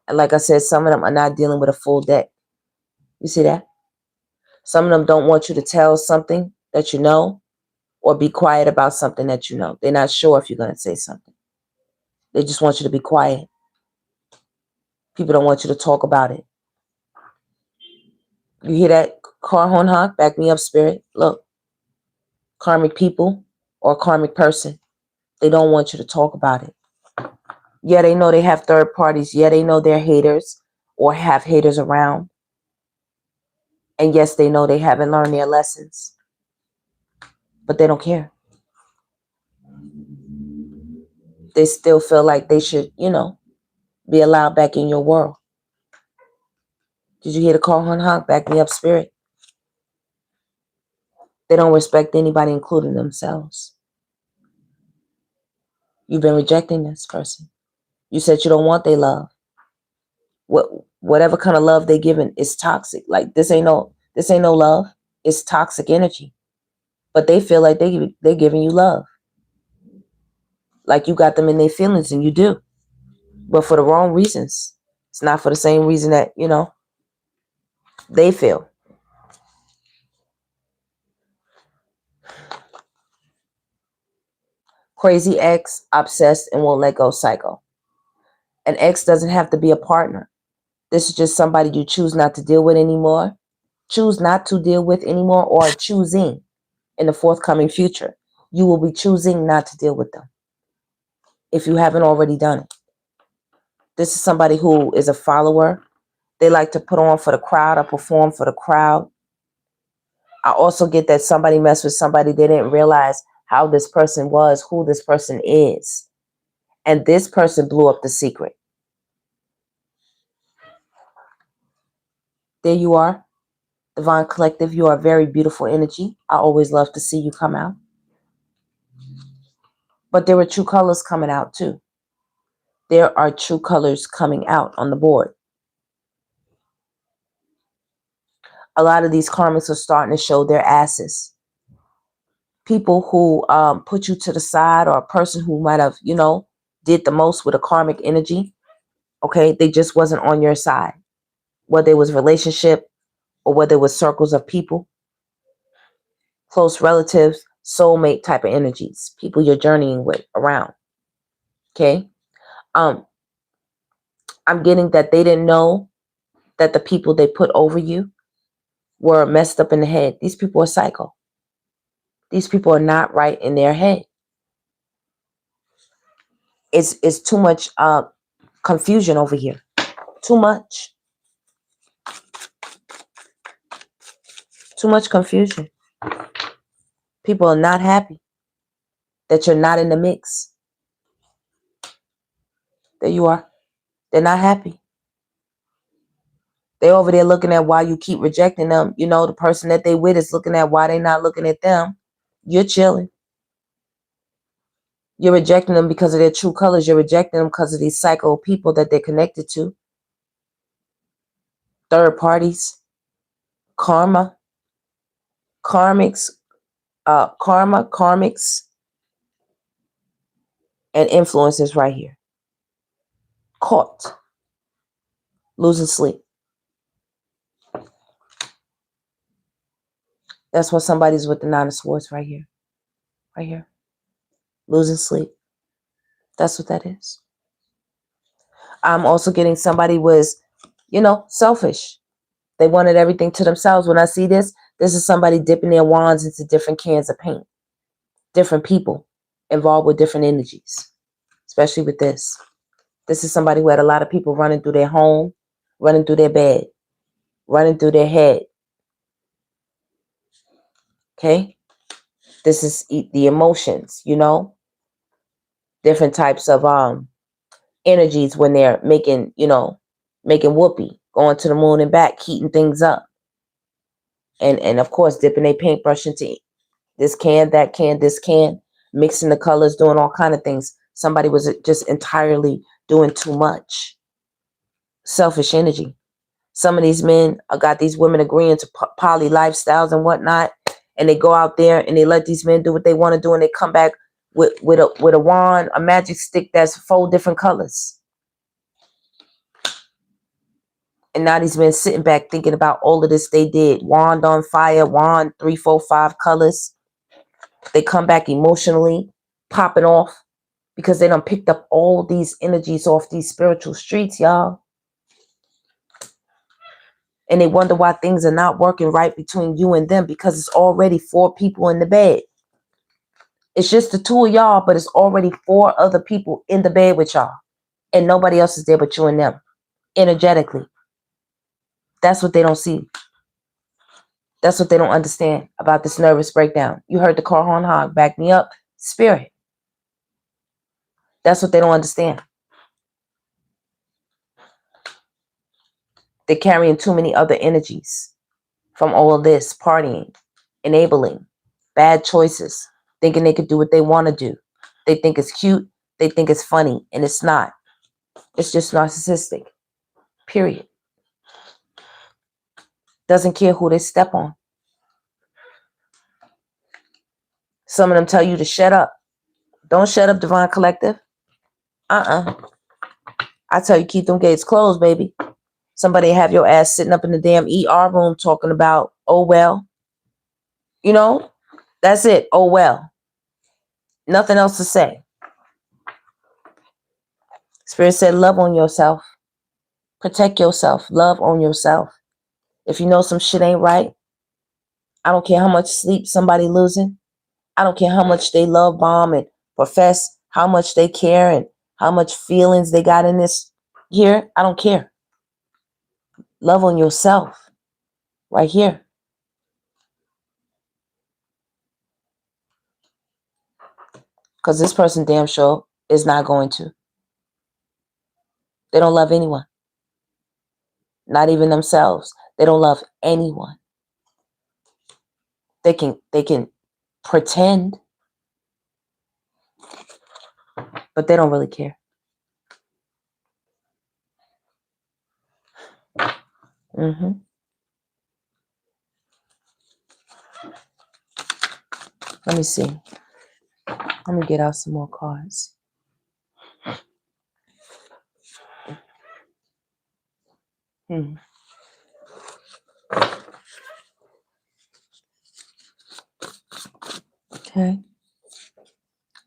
And like I said, some of them are not dealing with a full deck. You see that? Some of them don't want you to tell something that you know or be quiet about something that you know. They're not sure if you're going to say something. They just want you to be quiet. People don't want you to talk about it. You hear that car horn honk? Back me up, spirit. Look, karmic people or karmic person, they don't want you to talk about it. Yeah, they know they have third parties. Yeah, they know they're haters or have haters around. And yes, they know they haven't learned their lessons. But they don't care. They still feel like they should, you know, be allowed back in your world. Did you hear the call horn honk? Back me up, spirit. They don't respect anybody, including themselves. You've been rejecting this person. You said you don't want their love. Whatever kind of love they giving is toxic. Like this ain't no love. It's toxic energy. But they feel like they're giving you love. Like you got them in their feelings, and you do. But for the wrong reasons. It's not for the same reason that, you know, they feel. Crazy ex, obsessed, and won't let go cycle. An ex doesn't have to be a partner. This is just somebody you choose not to deal with anymore. Choose not to deal with anymore, or choosing in the forthcoming future. You will be choosing not to deal with them if you haven't already done it. This is somebody who is a follower. They like to put on for the crowd or perform for the crowd. I also get that somebody messed with somebody. They didn't realize how this person was, who this person is. And this person blew up the secret. There you are, Divine Collective. You are very beautiful energy. I always love to see you come out. But there are true colors coming out too. There are true colors coming out on the board. A lot of these karmics are starting to show their asses. People who put you to the side, or a person who might have, you know, did the most with a karmic energy. Okay, they just wasn't on your side. Whether it was relationship or whether it was circles of people, close relatives, soulmate type of energies, people you're journeying with around. Okay. I'm getting that they didn't know that the people they put over you were messed up in the head. These people are psycho. These people are not right in their head. It's too much confusion over here. Too much. Too much confusion. People are not happy that you're not in the mix. There you are. They're not happy. They're over there looking at why you keep rejecting them. You know, the person that they with is looking at why they're not looking at them. You're chilling. You're rejecting them because of their true colors. You're rejecting them because of these psycho people that they're connected to. Third parties. Karma. Karmics. Karmics. And influencers right here. Caught. Losing sleep. That's what somebody's with the Nine of Swords right here. Right here. Losing sleep. That's what that is. I'm also getting somebody was, selfish. They wanted everything to themselves. When I see this is somebody dipping their wands into different cans of paint. Different people involved with different energies. Especially with this. This is somebody who had a lot of people running through their home, running through their bed, running through their head. Okay? This is the emotions, different types of energies when they're making whoopee, going to the moon and back, heating things up. And of course, dipping a paintbrush into this can, that can, this can, mixing the colors, doing all kind of things. Somebody was just entirely doing too much. Selfish energy. Some of these men got these women agreeing to poly lifestyles and whatnot, and they go out there and they let these men do what they want to do, and they come back with a wand, a magic stick that's 4 different colors. And now these men sitting back thinking about all of this they did. Wand on fire, wand 3, 4, 5 colors. They come back emotionally, popping off because they done picked up all these energies off these spiritual streets, y'all. And they wonder why things are not working right between you and them because it's already 4 people in the bed. It's just the 2 of y'all, but it's already 4 other people in the bed with y'all. And nobody else is there but you and them, energetically. That's what they don't see. That's what they don't understand about this nervous breakdown. You heard the car horn hog. Back me up. Spirit. That's what they don't understand. They're carrying too many other energies from all of this. Partying, enabling, bad choices, thinking they could do what they want to do. They think it's cute. They think it's funny. And it's not. It's just narcissistic. Period. Doesn't care who they step on. Some of them tell you to shut up. Don't shut up, Divine Collective. I tell you, keep them gates closed, baby. Somebody have your ass sitting up in the damn ER room talking about, oh, well. That's it. Oh, well. Nothing else to say. Spirit said, love on yourself. Protect yourself. Love on yourself. If you know some shit ain't right, I don't care how much sleep somebody losing. I don't care how much they love bomb and profess how much they care and how much feelings they got in this here. I don't care. Love on yourself. Right here. Because this person damn sure is not going to. They don't love anyone. Not even themselves. They don't love anyone. They can pretend, but they don't really care. Let me see. Let me get out some more cards. Okay.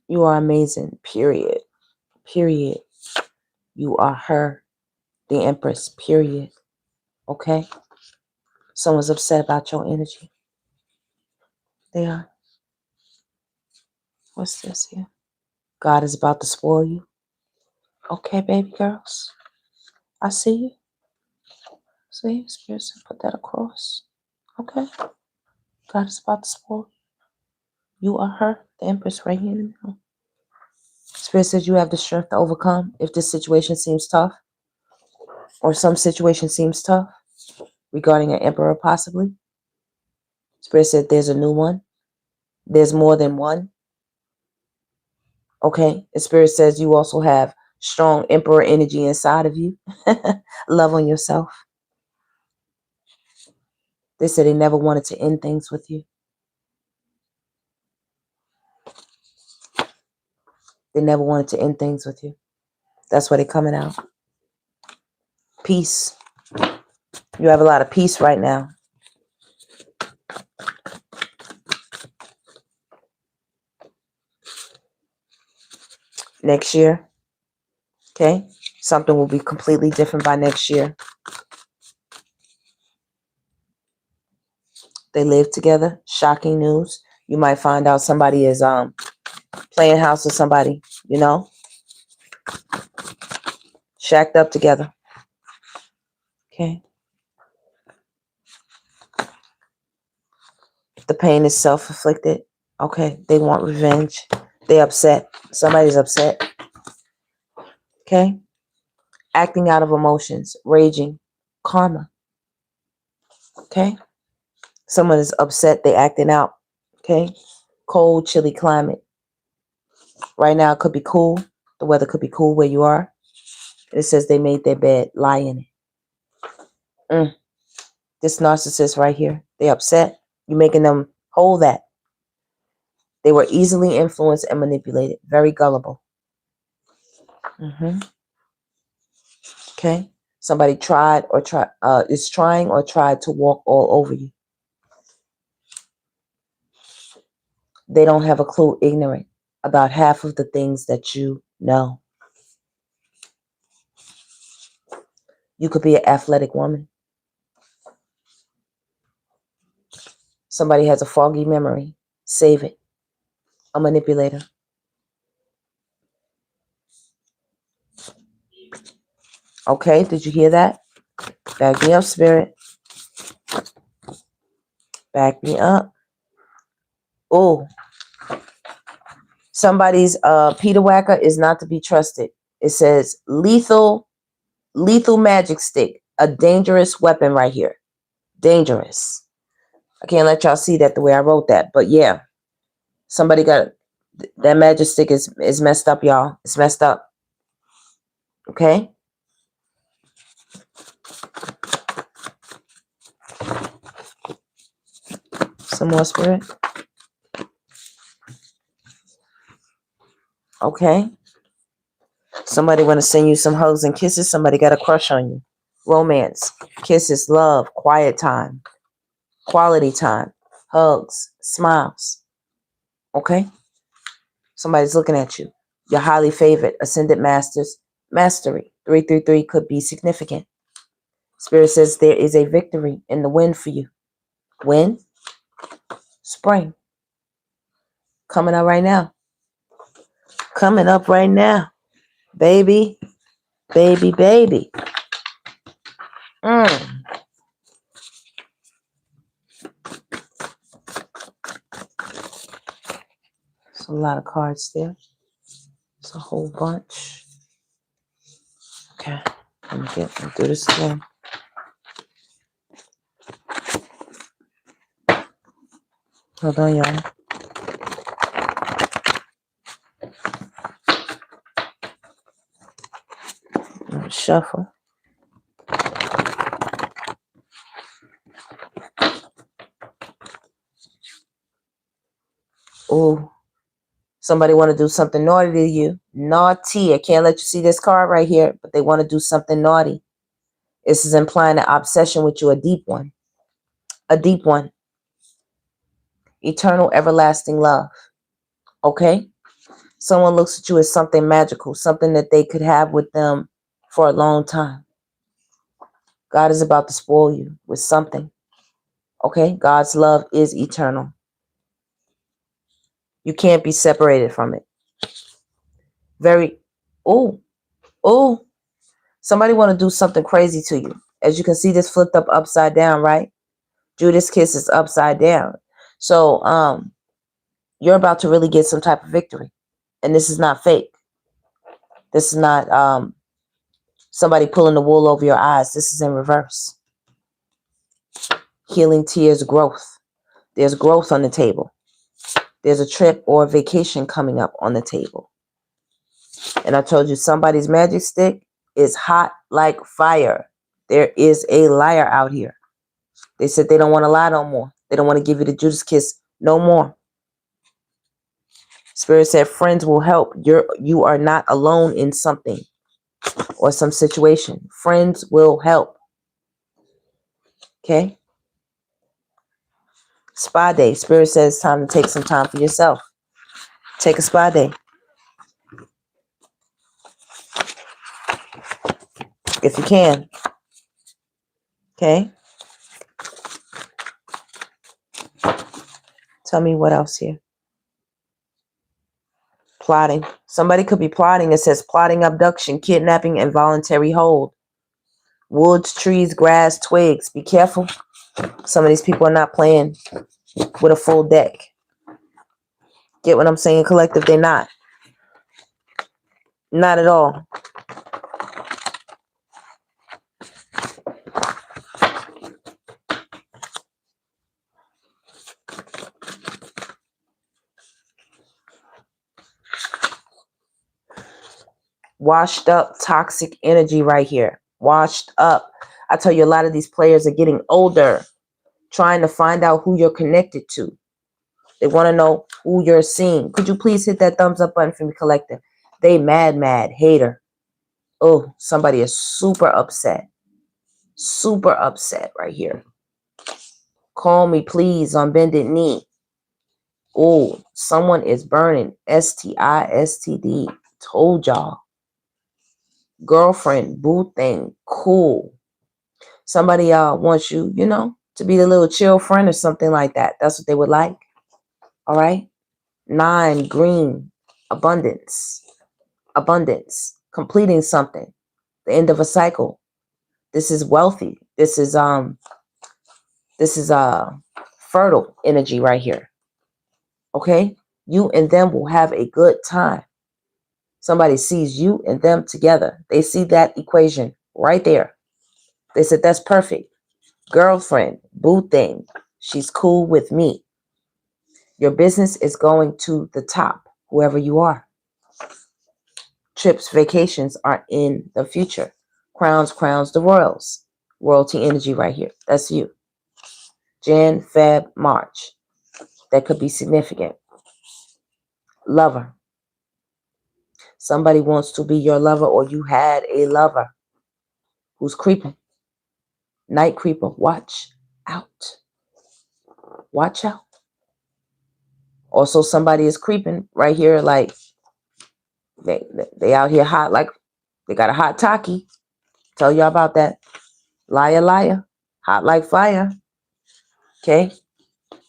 You are amazing. Period. Period. You are her, the Empress. Period. Okay. Someone's upset about your energy. They are. What's this here? God is about to spoil you. Okay, baby girls. I see you. See you, Spirit. Put that across. Okay. God is about to spoil you or her. The Empress right here in the middle. Spirit says you have the strength to overcome if this situation seems tough, or some situation seems tough regarding an emperor possibly. Spirit said there's a new one. There's more than one. Okay. The Spirit says you also have strong emperor energy inside of you. Love on yourself. They said they never wanted to end things with you. They never wanted to end things with you. That's why they're coming out. Peace. You have a lot of peace right now. Next year, okay, something will be completely different by next year. They live together. Shocking news. You might find out somebody is playing house with somebody, you know, shacked up together. Okay. The pain is self-inflicted. Okay. They want revenge. They upset. Somebody's upset. Okay. Acting out of emotions. Raging. Karma. Okay. Someone is upset. They acting out. Okay. Cold, chilly climate. Right now it could be cool. The weather could be cool where you are. It says they made their bed. Lie in it. This narcissist right here. They upset. You're making them hold that. They were easily influenced and manipulated. Very gullible. Okay. Somebody is trying or tried to walk all over you. They don't have a clue, ignorant about half of the things that you know. You could be an athletic woman. Somebody has a foggy memory. Save it. A manipulator. Okay, did you hear that? Back me up, Spirit. Back me up. Oh, somebody's Peter Whacker is not to be trusted. It says lethal magic stick, a dangerous weapon right here. Dangerous. I can't let y'all see that the way I wrote that, but yeah, somebody got that magic stick is messed up, y'all. It's messed up. Okay. Some more, Spirit. Okay. Somebody want to send you some hugs and kisses. Somebody got a crush on you. Romance, kisses, love, quiet time, quality time, hugs, smiles. Okay. Somebody's looking at you. You're highly favored. Ascended masters, mastery. 333 could be significant. Spirit says there is a victory in the wind for you. When? Spring. Coming up right now. Coming up right now. Baby. Baby, baby. There's a lot of cards there. It's a whole bunch. Okay. Let me do this again. Hold on, y'all. Shuffle. Oh, somebody want to do something naughty to you. Naughty. I can't let you see this card right here, but they want to do something naughty. This is implying an obsession with you, a deep one. A deep one. Eternal, everlasting love. Okay? Someone looks at you as something magical, something that they could have with them for a long time. God is about to spoil you with something. Okay? God's love is eternal. You can't be separated from it. Somebody want to do something crazy to you. As you can see, this flipped up upside down, right? Judas kiss is upside down. So you're about to really get some type of victory. And this is not fake. This is not somebody pulling the wool over your eyes. This is in reverse. Healing tears, growth. There's growth on the table. There's a trip or a vacation coming up on the table. And I told you somebody's magic stick is hot like fire. There is a liar out here. They said they don't want to lie no more. They don't want to give you the Judas kiss no more. Spirit said friends will help. You are not alone in something or some situation. Friends will help. Okay? Spa day. Spirit says it's time to take some time for yourself. Take a spa day. If you can. Okay? Tell me what else here. Plotting. Somebody could be plotting. It says plotting, abduction, kidnapping, and voluntary hold. Woods, trees, grass, twigs. Be careful. Some of these people are not playing with a full deck. Get what I'm saying, collective? They're not. Not at all. Washed up toxic energy right here. Washed up. I tell you, a lot of these players are getting older, trying to find out who you're connected to. They want to know who you're seeing. Could you please hit that thumbs up button for me, collective? They mad, hater. Oh, somebody is super upset. Super upset right here. Call me, please, on bended knee. Oh, someone is burning. STISTD. Told y'all. Girlfriend, boo thing, cool. Somebody wants you, to be the little chill friend or something like that. That's what they would like. All right. 9, green, abundance. Abundance. Completing something. The end of a cycle. This is wealthy. This is fertile energy right here. Okay? You and them will have a good time. Somebody sees you and them together. They see that equation right there. They said, that's perfect. Girlfriend, boo thing. She's cool with me. Your business is going to the top, whoever you are. Trips, vacations are in the future. Crowns, the royals. Royalty energy right here. That's you. Jan, Feb, March. That could be significant. Lover. Somebody wants to be your lover, or you had a lover who's creeping. Night creeper. Watch out. Watch out. Also, somebody is creeping right here, like they out here hot, like they got a hot talkie. Tell y'all about that. Liar, liar. Hot like fire. Okay?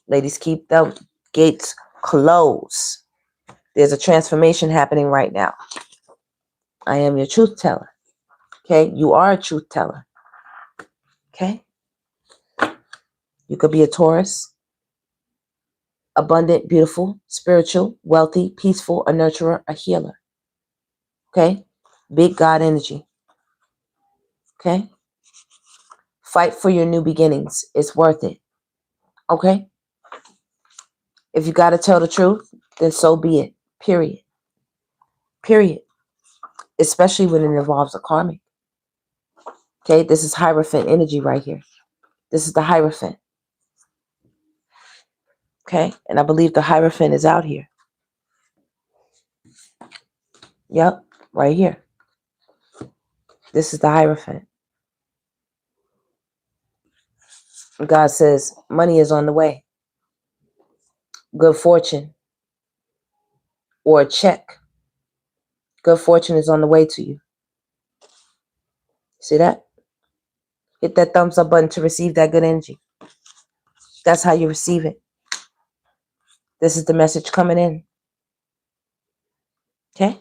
Ladies, keep the gates closed. There's a transformation happening right now. I am your truth teller. Okay? You are a truth teller. Okay? You could be a Taurus. Abundant, beautiful, spiritual, wealthy, peaceful, a nurturer, a healer. Okay? Big God energy. Okay? Fight for your new beginnings. It's worth it. Okay? If you got to tell the truth, then so be it. Period. Period. Especially when it involves a karmic. Okay? This is Hierophant energy right here. This is the Hierophant. Okay? And I believe the Hierophant is out here. Yep. Right here. This is the Hierophant. God says money is on the way. Good fortune. Or a check. Good fortune is on the way to you. See that? Hit that thumbs up button to receive that good energy. That's how you receive it. This is the message coming in. Okay?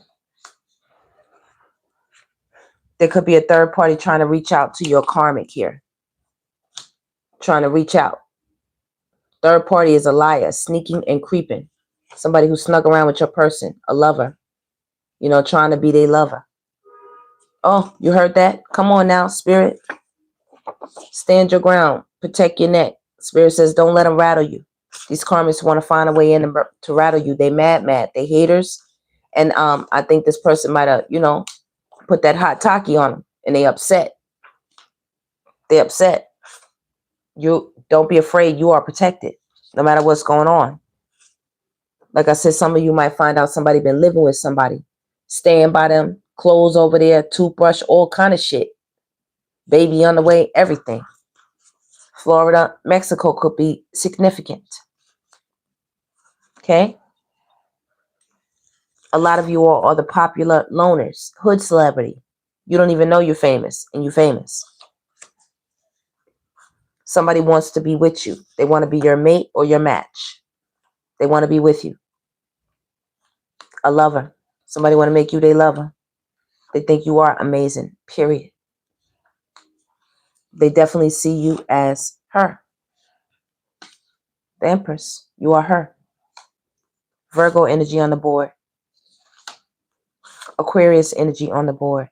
There could be a third party trying to reach out to your karmic here. Trying to reach out. Third party is a liar, sneaking and creeping. Somebody who snuck around with your person, a lover. You know, trying to be their lover. Oh, you heard that? Come on now, spirit. Stand your ground. Protect your neck. Spirit says, don't let them rattle you. These karmics want to find a way in to rattle you. They mad. They haters. And I think this person might have, you know, put that hot taki on them. And they upset. They upset. You don't be afraid. You are protected. No matter what's going on. Like I said, some of you might find out somebody been living with somebody. Staying by them. Clothes over there. Toothbrush. All kind of shit. Baby on the way. Everything. Florida, Mexico could be significant. Okay? A lot of you all are the popular loners, hood celebrity. You don't even know you're famous, and you're famous. Somebody wants to be with you. They want to be your mate or your match. They want to be with you. A lover. Somebody want to make you their lover. They think you are amazing, period. They definitely see you as her. The Empress. You are her. Virgo energy on the board. Aquarius energy on the board.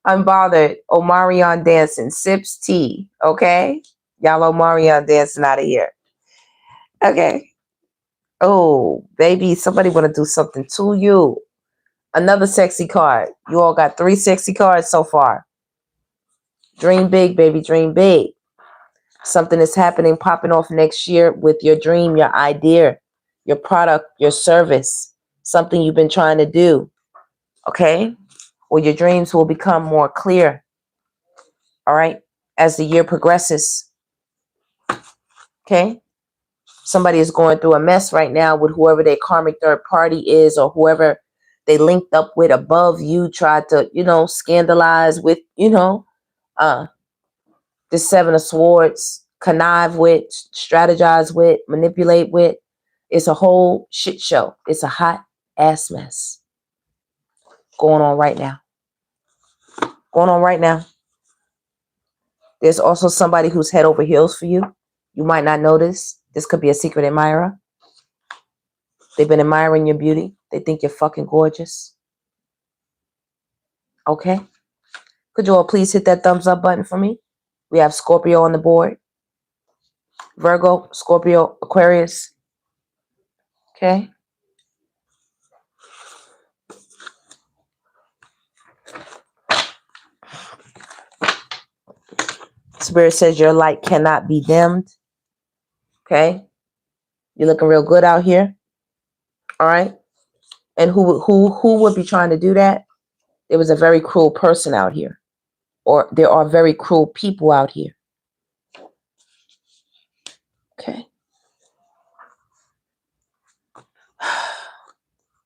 Unbothered. Omarion dancing. Sips tea. Okay? Y'all Omarion dancing out of here. Okay. Oh, baby. Somebody want to do something to you. Another sexy card. You all got 3 sexy cards so far. Dream big, baby. Dream big. Something is happening, popping off next year with your dream, your idea, your product, your service. Something you've been trying to do. Okay? Or your dreams will become more clear. All right? As the year progresses. Okay? Somebody is going through a mess right now with whoever their karmic third party is, or whoever they linked up with above you, tried to, you know, scandalize with, you know, the 7 of Swords, connive with, strategize with, manipulate with. It's a whole shit show. It's a hot ass mess going on right now. Going on right now. There's also somebody who's head over heels for you. You might not notice. This could be a secret admirer. They've been admiring your beauty. They think you're fucking gorgeous. Okay? Could you all please hit that thumbs up button for me? We have Scorpio on the board. Virgo, Scorpio, Aquarius. Okay? Spirit says your light cannot be dimmed. Okay? You're looking real good out here. All right? And who would be trying to do that? There was a very cruel person out here. Or there are very cruel people out here. Okay?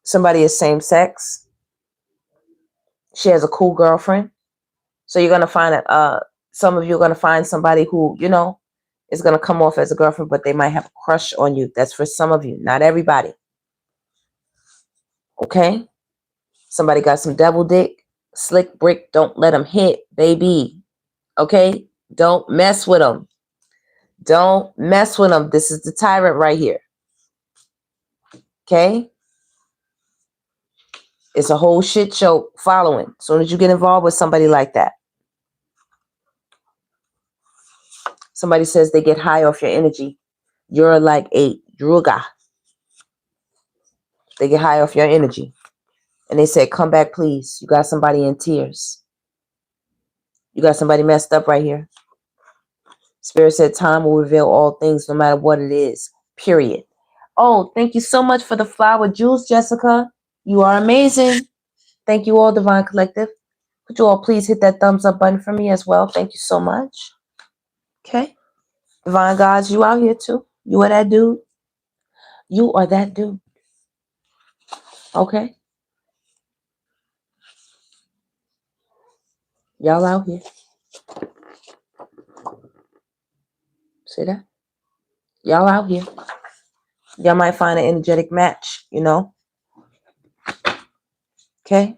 Somebody is same sex. She has a cool girlfriend. So you're going to find that some of you are going to find somebody who, you know, is going to come off as a girlfriend, but they might have a crush on you. That's for some of you, not everybody. Okay? Somebody got some devil dick, slick brick, don't let them hit, baby. Okay? Don't mess with them. Don't mess with them. This is the tyrant right here. Okay? It's a whole shit show following. As soon as you get involved with somebody like that. Somebody says they get high off your energy. You're like a druga. They get high off your energy. And they said, come back, please. You got somebody in tears. You got somebody messed up right here. Spirit said time will reveal all things, no matter what it is. Period. Oh, thank you so much for the flower jewels, Jessica. You are amazing. Thank you all, Divine Collective. Could you all please hit that thumbs up button for me as well? Thank you so much. Okay. Divine Gods, you out here too. You are that dude. You are that dude. Okay. Y'all out here. See that? Y'all out here. Y'all might find an energetic match, you know? Okay?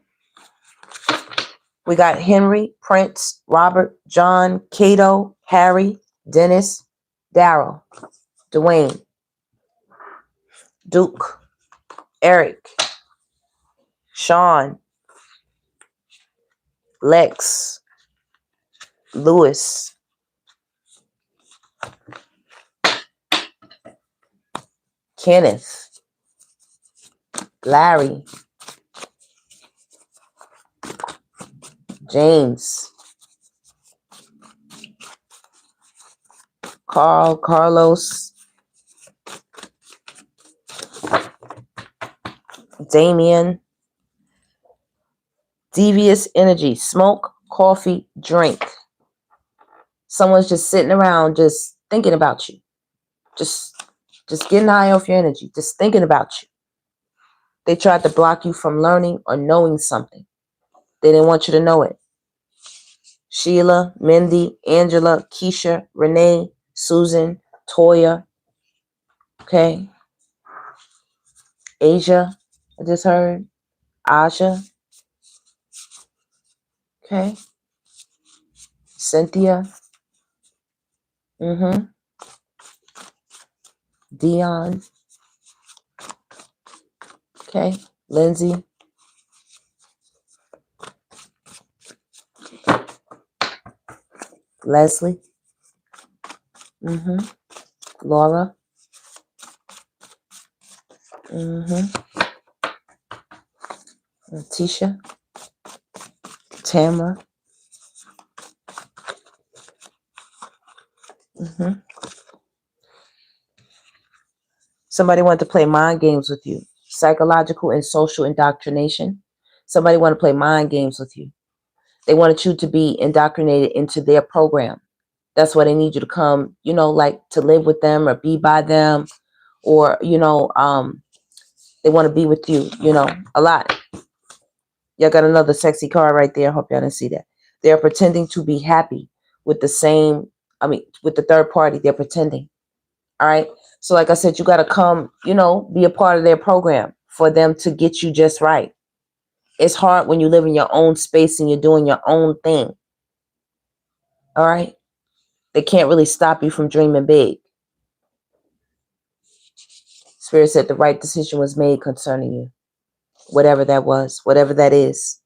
We got Henry, Prince, Robert, John, Cato, Harry, Dennis, Daryl, Dwayne, Duke, Eric, Sean, Lex, Lewis, Kenneth, Larry, James, Carl, Carlos, Damien, devious energy, smoke, coffee, drink. Someone's just sitting around just thinking about you. Just getting high off your energy, just thinking about you. They tried to block you from learning or knowing something. They didn't want you to know it. Sheila, Mindy, Angela, Keisha, Renee, Susan, Toya, okay? Asia, I just heard. Aja, okay? Cynthia, Dion, okay? Lindsay, Leslie, Laura, Tisha, Tamara, Somebody wanted to play mind games with you. Psychological and social indoctrination. Somebody wanted to play mind games with you. They wanted you to be indoctrinated into their program. That's why they need you to come, like to live with them or be by them, or, they want to be with you, a lot. Y'all got another sexy card right there. Hope y'all didn't see that. They're pretending to be happy with with the third party. They're pretending. All right. So like I said, you got to come, be a part of their program for them to get you just right. It's hard when you live in your own space and you're doing your own thing. All right. They can't really stop you from dreaming big. Spirit said the right decision was made concerning you. Whatever that was, whatever that is.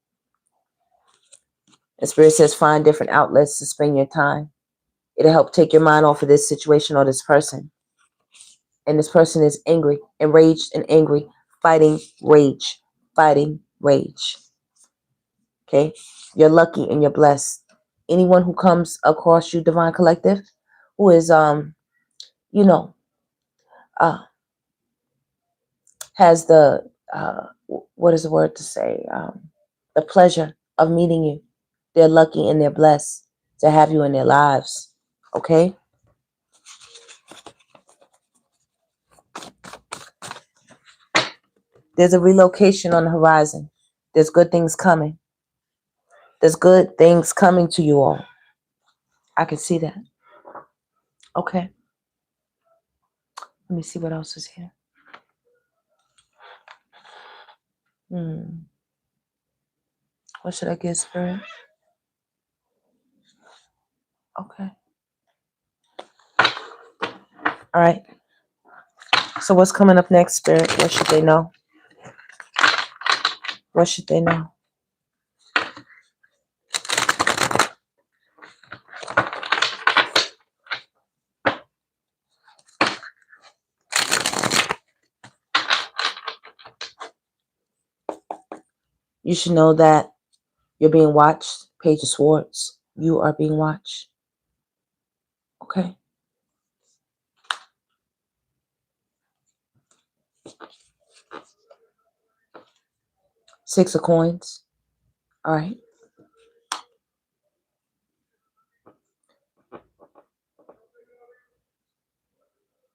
And Spirit says find different outlets to spend your time. It'll help take your mind off of this situation or this person. And this person is angry, enraged and angry, fighting rage. Okay? You're lucky and you're blessed. Anyone who comes across you, Divine Collective, who is, has the, what is the word to say? The pleasure of meeting you. They're lucky and they're blessed to have you in their lives. Okay? There's a relocation on the horizon. There's good things coming. There's good things coming to you all. I can see that. Okay. Let me see what else is here. What should I get, Spirit? Okay. All right. So what's coming up next, Spirit? What should they know? What should they know? You should know that you're being watched. Page of Swords. You are being watched. Okay. Six of Coins. All right.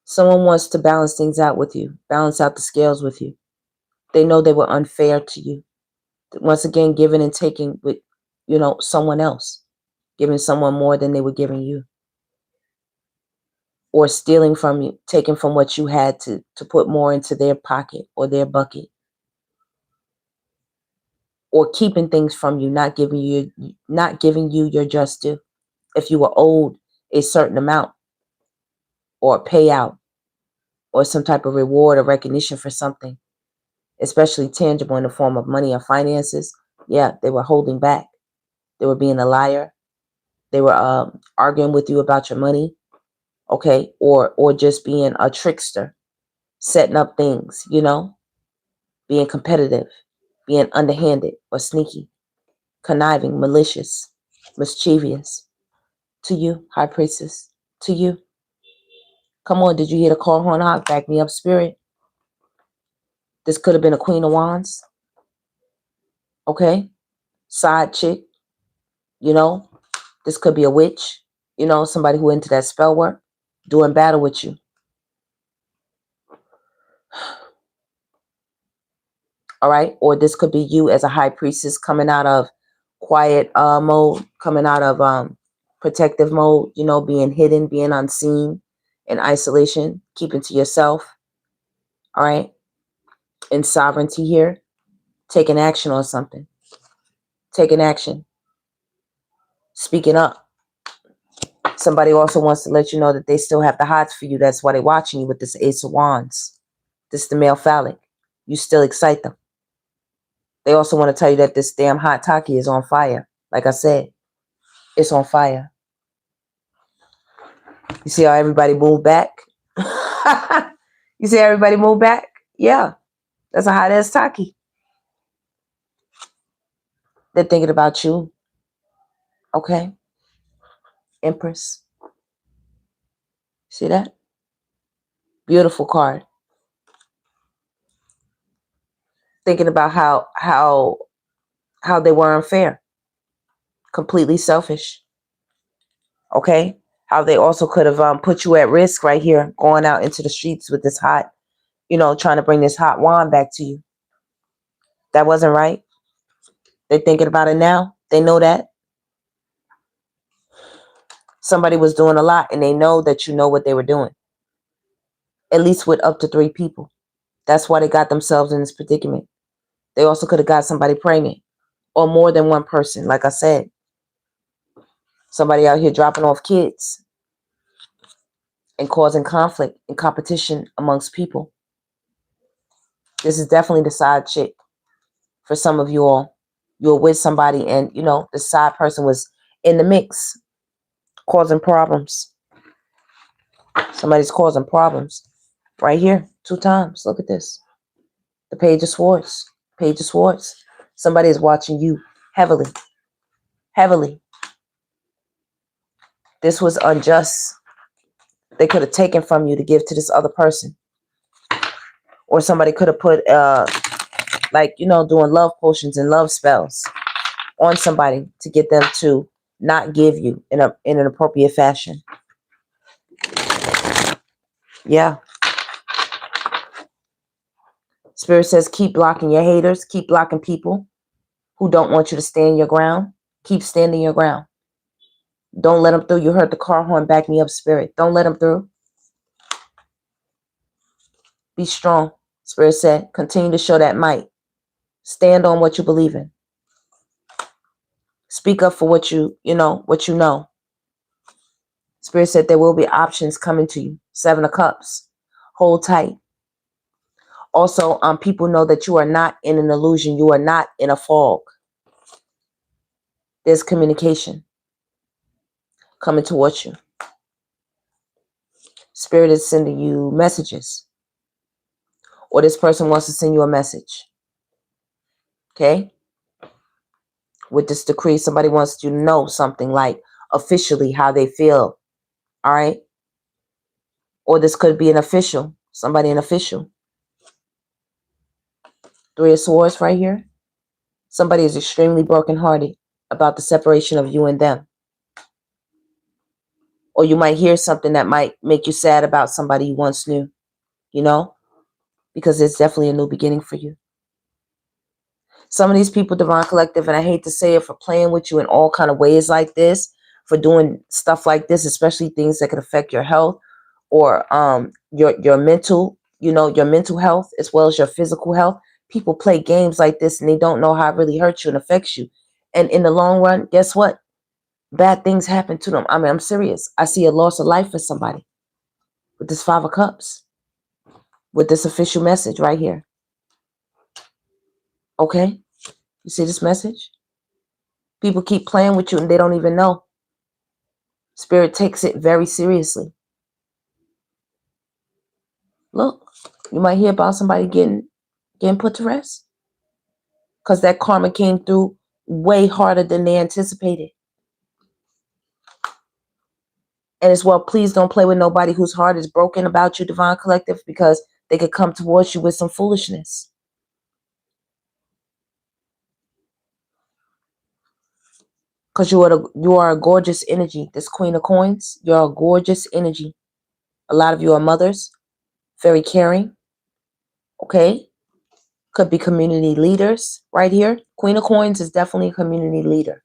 Someone wants to balance things out with you. Balance out the scales with you. They know they were unfair to you. Once again, giving and taking with, someone else. Giving someone more than they were giving you. Or stealing from you, taking from what you had to put more into their pocket or their bucket. or keeping things from you, not giving you your just due. If you were owed a certain amount or a payout or some type of reward or recognition for something, especially tangible in the form of money or finances, yeah, they were holding back. They were being a liar. They were arguing with you about your money, okay, or just being a trickster, setting up things, being competitive, being underhanded or sneaky, conniving, malicious, mischievous. To you, High Priestess, to you. Come on, did you hear the call horn hawk? Back me up, Spirit. This could have been a Queen of Wands, okay? Side chick, This could be a witch, somebody who into that spell work, doing battle with you. All right? Or this could be you as a high priestess coming out of quiet mode, coming out of protective mode, being hidden, being unseen, in isolation, keeping to yourself. All right? In sovereignty here, taking action on something. Taking action. Speaking up. Somebody also wants to let you know that they still have the hots for you. That's why they're watching you with this Ace of Wands. This is the male phallic. You still excite them. They also want to tell you that this damn hot Taki is on fire. Like I said, it's on fire. You see how everybody moved back? You see how everybody moved back? Yeah, that's a hot ass Taki. They're thinking about you. Okay? Empress. See that? Beautiful card. Thinking about how they were unfair. Completely selfish. Okay? How they also could have put you at risk right here, going out into the streets with this hot, trying to bring this hot wand back to you. That wasn't right. They're thinking about it now. They know that. Somebody was doing a lot, and they know that you know what they were doing. At least with up to 3 people. That's why they got themselves in this predicament. They also could have got somebody pregnant. Or more than one person, like I said. Somebody out here dropping off kids. And causing conflict and competition amongst people. This is definitely the side chick. For some of you all. You were with somebody and, the side person was in the mix. Causing problems. Somebody's causing problems. Right here. 2 times. Look at this. The Page of Swords. Page of Swords. Somebody is watching you heavily. Heavily. This was unjust. They could have taken from you to give to this other person. Or somebody could have put, doing love potions and love spells on somebody to get them to not give you in an appropriate fashion. Yeah. Spirit says keep blocking your haters. Keep blocking people who don't want you to stand your ground. Keep standing your ground. Don't let them through. You heard the car horn. Back me up, Spirit. Don't let them through. Be strong. Spirit said continue to show that might. Stand on what you believe in. Speak up for what you know. Spirit said there will be options coming to you. 7 of Cups. Hold tight. Also, people know that you are not in an illusion. You are not in a fog. There's communication coming towards you. Spirit is sending you messages. Or this person wants to send you a message. Okay? With this decree, somebody wants you to know something like officially how they feel. All right? Or this could be an official. Somebody an official. 3 of Swords right here. Somebody is extremely brokenhearted about the separation of you and them. Or you might hear something that might make you sad about somebody you once knew. Because it's definitely a new beginning for you. Some of these people, Divine Collective, and I hate to say it, for playing with you in all kind of ways like this, for doing stuff like this, especially things that could affect your health or your mental, your mental health as well as your physical health. People play games like this and they don't know how it really hurts you and affects you. And in the long run, guess what? Bad things happen to them. I mean, I'm serious. I see a loss of life for somebody with this Five of Cups, with this official message right here. Okay? You see this message? People keep playing with you and they don't even know. Spirit takes it very seriously. Look, you might hear about somebody getting put to rest because that karma came through way harder than they anticipated. And as well, please don't play with nobody whose heart is broken about you, Divine Collective, because they could come towards you with some foolishness. Because you are a gorgeous energy. This Queen of Coins, you're a gorgeous energy. A lot of you are mothers, very caring. Okay? Could be community leaders right here. Queen of Coins is definitely a community leader.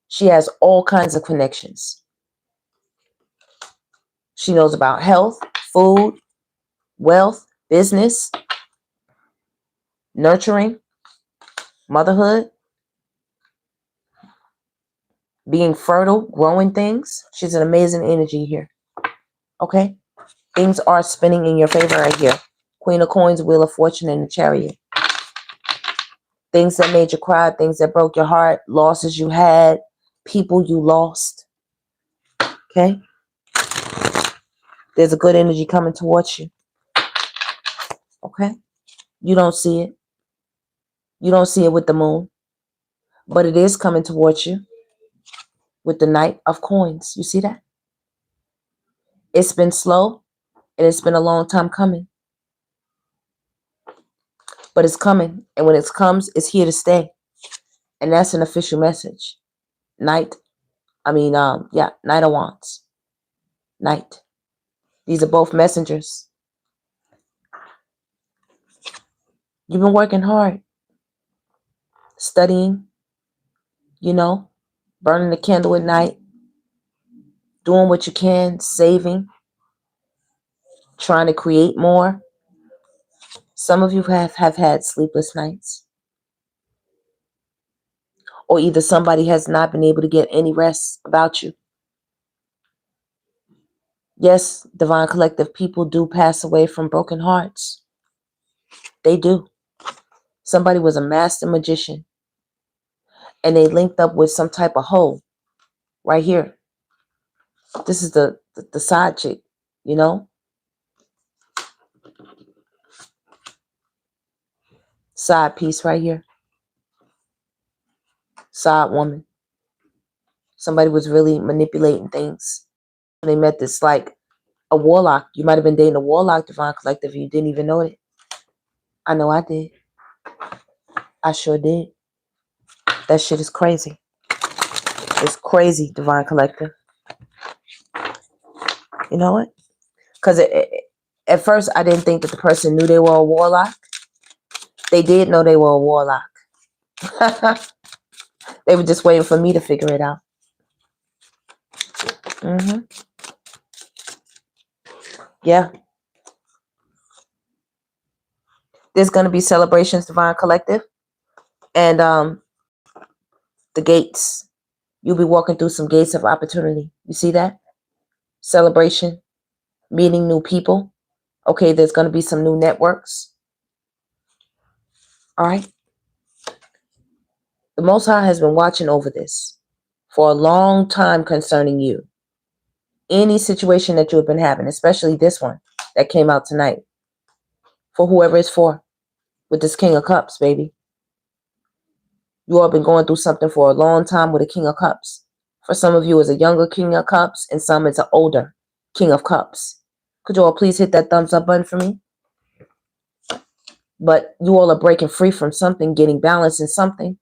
She has all kinds of connections. She knows about health, food, wealth, business, nurturing, motherhood, being fertile, growing things. She's an amazing energy here. Okay? Things are spinning in your favor right here. Queen of Coins, Wheel of Fortune, and the Chariot. Things that made you cry, things that broke your heart, losses you had, people you lost. Okay? There's a good energy coming towards you. Okay? You don't see it. You don't see it with the moon. But it is coming towards you with the Knight of Coins. You see that? It's been slow and it's been a long time coming. But it's coming. And when it comes, it's here to stay. And that's an official message. Knight of Wands. Knight. These are both messengers. You've been working hard. Studying. Burning the candle at night. Doing what you can. Saving. Trying to create more. Some of you have had sleepless nights. Or either somebody has not been able to get any rest about you. Yes, Divine Collective, people do pass away from broken hearts. They do. Somebody was a master magician. And they linked up with some type of hoe. Right here. This is the side chick, Side piece right here. Side woman. Somebody was really manipulating things. They met this like a warlock. You might have been dating a warlock, Divine Collective, and you didn't even know it. I know I did. I sure did. That shit is crazy. It's crazy, Divine Collective. You know what? Because at first I didn't think that the person knew they were a warlock. They did know they were a warlock. They were just waiting for me to figure it out. Yeah. There's going to be celebrations, Divine Collective. And the gates. You'll be walking through some gates of opportunity. You see that? Celebration. Meeting new people. Okay, there's going to be some new networks. All right. The Most High has been watching over this for a long time concerning you. Any situation that you have been having, especially this one that came out tonight. For whoever it's for. With this King of Cups, baby. You all been going through something for a long time with a King of Cups. For some of you, it's a younger King of Cups, and some it's an older King of Cups. Could you all please hit that thumbs up button for me? But you all are breaking free from something, getting balanced in something.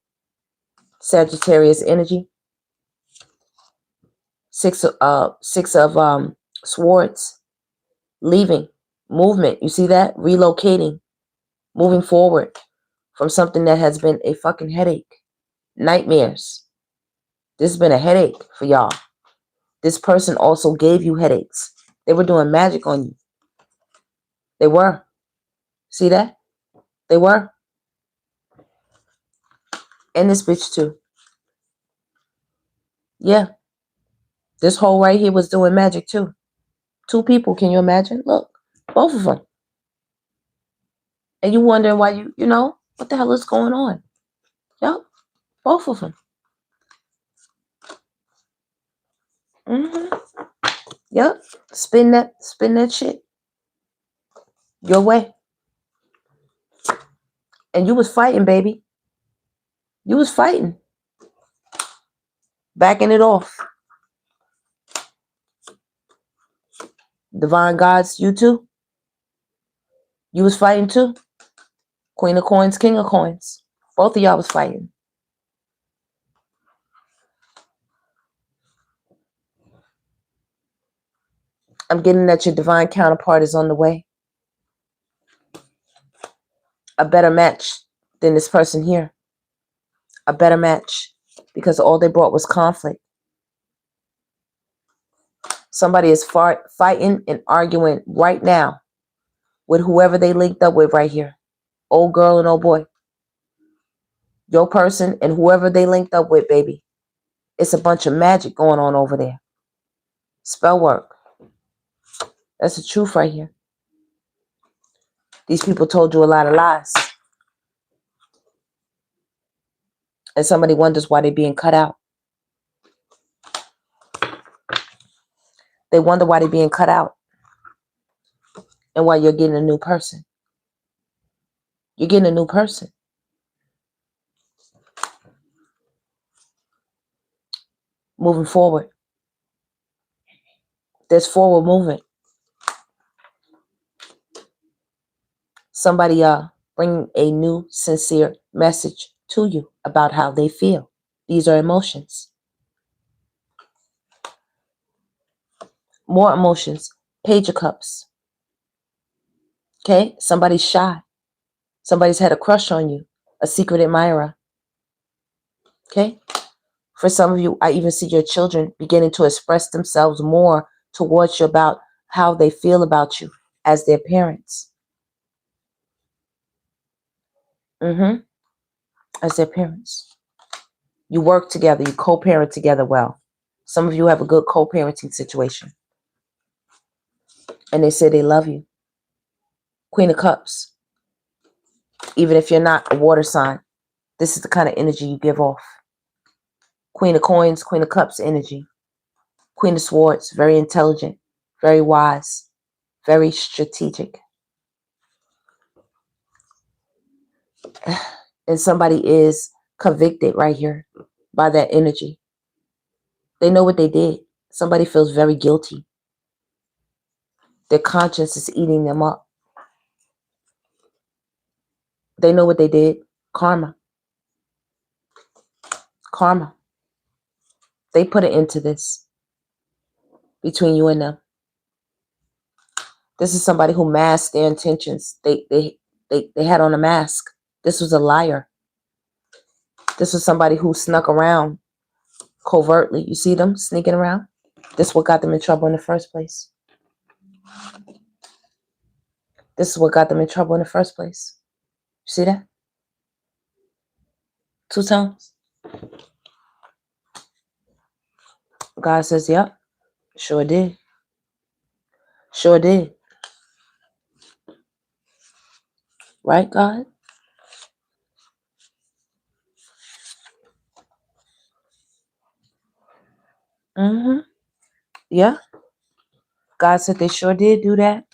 Sagittarius energy. Six of swords. Leaving. Movement. You see that? Relocating. Moving forward from something that has been a fucking headache. Nightmares. This has been a headache for y'all. This person also gave you headaches. They were doing magic on you. They were. See that? They were. And this bitch too. Yeah. This hole right here was doing magic too. 2 people, can you imagine? Look, both of them. And you wondering why you know, what the hell is going on? Yep, both of them. Yep, spin that shit your way. And you was fighting, baby. You was fighting. Backing it off. Divine gods, you too. You was fighting too. Queen of coins, king of coins. Both of y'all was fighting. I'm getting that your divine counterpart is on the way. A better match than this person here. A better match. Because all they brought was conflict. Somebody is fighting and arguing right now with whoever they linked up with right here. Old girl and old boy. Your person and whoever they linked up with, baby. It's a bunch of magic going on over there. Spell work. That's the truth right here. These people told you a lot of lies. And somebody wonders why they're being cut out. They wonder why they're being cut out. And why you're getting a new person. You're getting a new person. Moving forward. There's forward movement. Somebody bring a new, sincere message to you about how they feel. These are emotions. More emotions. Page of Cups. Okay? Somebody's shy. Somebody's had a crush on you. A secret admirer. Okay? For some of you, I even see your children beginning to express themselves more towards you about how they feel about you as their parents. As their parents. You work together. You co-parent together well. Some of you have a good co-parenting situation. And they say they love you. Queen of Cups. Even if you're not a water sign, this is the kind of energy you give off. Queen of Coins, Queen of Cups energy. Queen of Swords, very intelligent, very wise, very strategic. And somebody is convicted right here by that energy. They know what they did. Somebody feels very guilty. Their conscience is eating them up. They know what they did. Karma. Karma. They put it into this between you and them. This is somebody who masked their intentions. They had on a mask. This was a liar. This was somebody who snuck around covertly. You see them sneaking around? This is what got them in trouble in the first place. This is what got them in trouble in the first place. You see that? 2 times. God says, yep, sure did. Sure did. Right, God? Yeah. God said they sure did do that.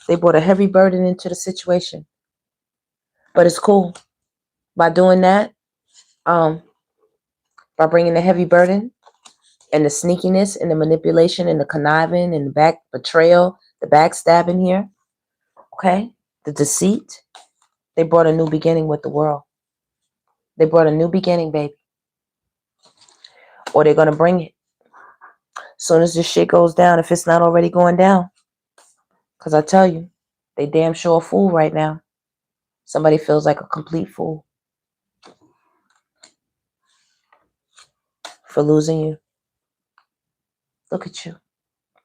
They brought a heavy burden into the situation. But it's cool. By doing that, by bringing the heavy burden and the sneakiness and the manipulation and the conniving and the betrayal, the backstabbing here, okay, the deceit, they brought a new beginning with the world. They brought a new beginning, baby. Or they're going to bring it. Soon as this shit goes down, if it's not already going down. Because I tell you, they damn sure a fool right now. Somebody feels like a complete fool for losing you. Look at you.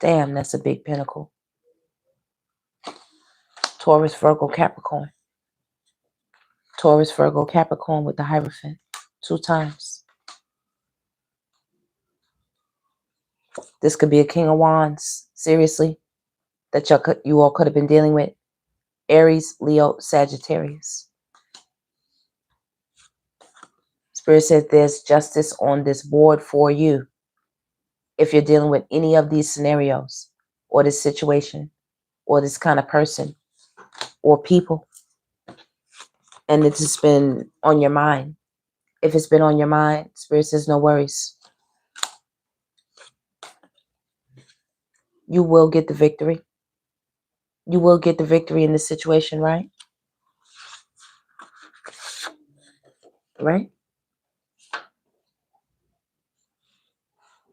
Damn, that's a big pinnacle. Taurus, Virgo, Capricorn. Taurus, Virgo, Capricorn with the Hierophant. 2 times. This could be a King of Wands. Seriously. That you all could have been dealing with. Aries, Leo, Sagittarius. Spirit says there's justice on this board for you. If you're dealing with any of these scenarios or this situation or this kind of person or people, and it's just been on your mind. If it's been on your mind, Spirit says no worries. You will get the victory. You will get the victory in this situation, right? Right?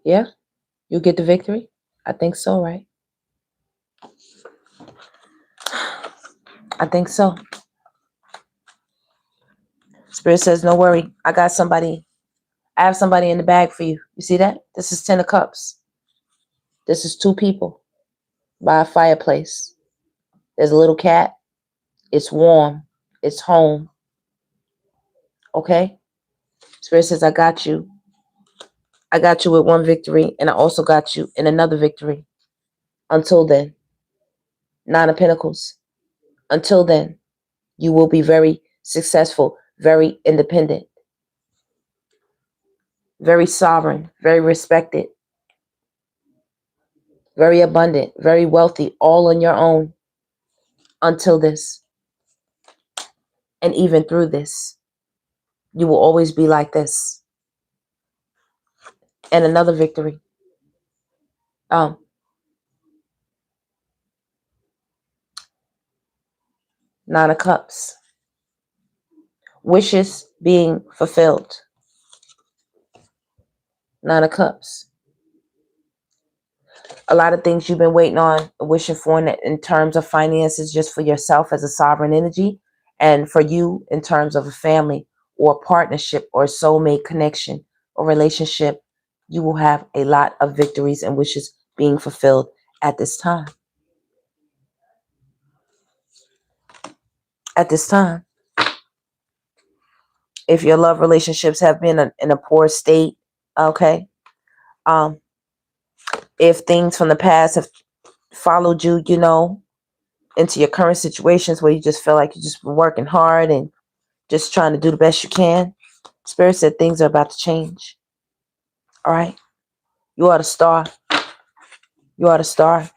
Yeah? You'll get the victory? I think so, right? I think so. Spirit says, no worry. I have somebody in the bag for you. You see that? This is 10 of Cups. This is 2 people by a fireplace. There's a little cat. It's warm. It's home. Okay? Spirit says, I got you. I got you with 1 victory, and I also got you in another victory. Until then, 9 of Pentacles. Until then, you will be very successful, very independent, very sovereign, very respected, very abundant, very wealthy, all on your own until this. And even through this, you will always be like this. And another victory. 9 of Cups. Wishes being fulfilled. 9 of Cups. A lot of things you've been waiting on, wishing for in terms of finances, just for yourself as a sovereign energy, and for you in terms of a family or partnership or soulmate connection or relationship. You will have a lot of victories and wishes being fulfilled at this time. At this time. If your love relationships have been in a poor state, okay. If things from the past have followed you, into your current situations where you just feel like you just been working hard and just trying to do the best you can, Spirit said things are about to change. All right? You are the star. You are the star.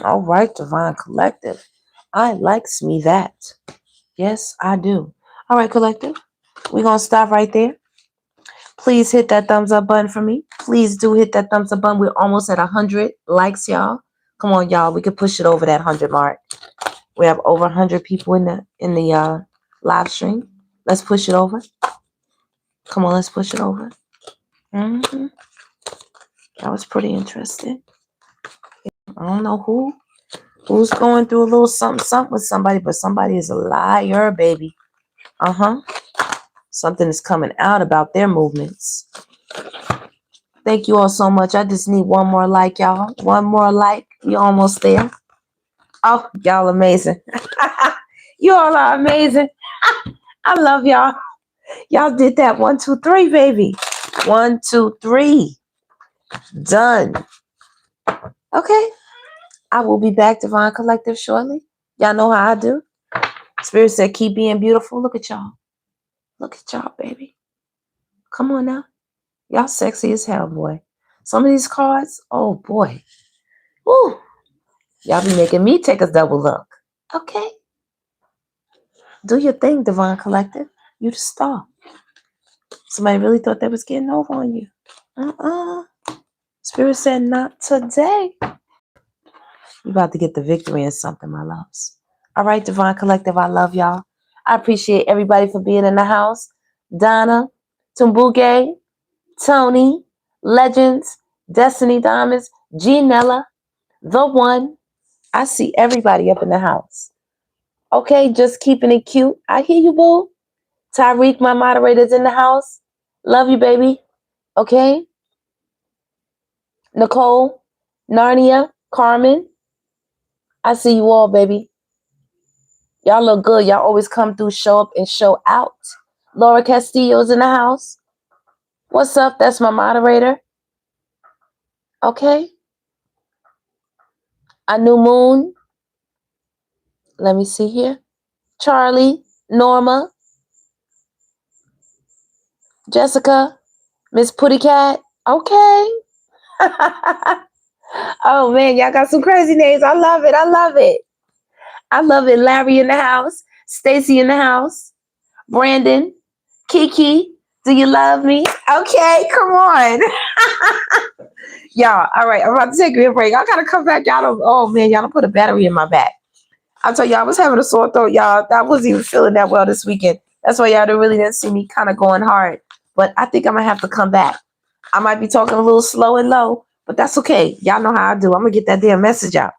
All right, Divine Collective. I likes me that. Yes, I do. All right, Collective. We're going to stop right there. Please hit that thumbs up button for me. Please do hit that thumbs up button. We're almost at 100 likes, y'all. Come on, y'all. We can push it over that 100 mark. We have over 100 people in the live stream. Let's push it over. Come on, let's push it over. That was pretty interesting. I don't know who's going through a little something with somebody, but somebody is a liar, baby. Something is coming out about their movements. Thank you all so much. I just need one more like, y'all. One more like. We almost there. Oh, y'all amazing. You all are amazing. I love y'all. Y'all did that. 1, 2, 3, baby. 1, 2, 3. Done. Okay. I will be back, Divine Collective, shortly. Y'all know how I do. Spirit said, keep being beautiful. Look at y'all. Look at y'all, baby. Come on now. Y'all sexy as hell, boy. Some of these cards, oh, boy. Woo. Y'all be making me take a double look. Okay. Do your thing, Divine Collective. You the star. Somebody really thought they was getting over on you. Spirit said, not today. You about to get the victory in something, my loves. All right, Divine Collective, I love y'all. I appreciate everybody for being in the house. Donna, Tumbuge, Tony, Legends, Destiny Diamonds, Janella, The One. I see everybody up in the house. Okay, just keeping it cute. I hear you, boo. Tyreek, my moderator's in the house. Love you, baby. Okay. Nicole, Narnia, Carmen, I see you all, baby. Y'all look good. Y'all always come through, show up, and show out. Laura Castillo's in the house. What's up? That's my moderator. Okay. A new moon. Let me see here. Charlie, Norma, Jessica, Miss Putty Cat. Okay. Oh man, y'all got some crazy names. I love it. I love it. I love it. Larry in the house. Stacy in the house. Brandon. Kiki. Do you love me? Okay, come on. Y'all, all right. I'm about to take a break. I gotta come back. Y'all don't, oh man, y'all don't put a battery in my back. I'll tell y'all, I was having a sore throat, y'all. I wasn't even feeling that well this weekend. That's why y'all didn't see me kind of going hard. But I think I'm gonna have to come back. I might be talking a little slow and low, but that's okay. Y'all know how I do. I'm gonna get that damn message out.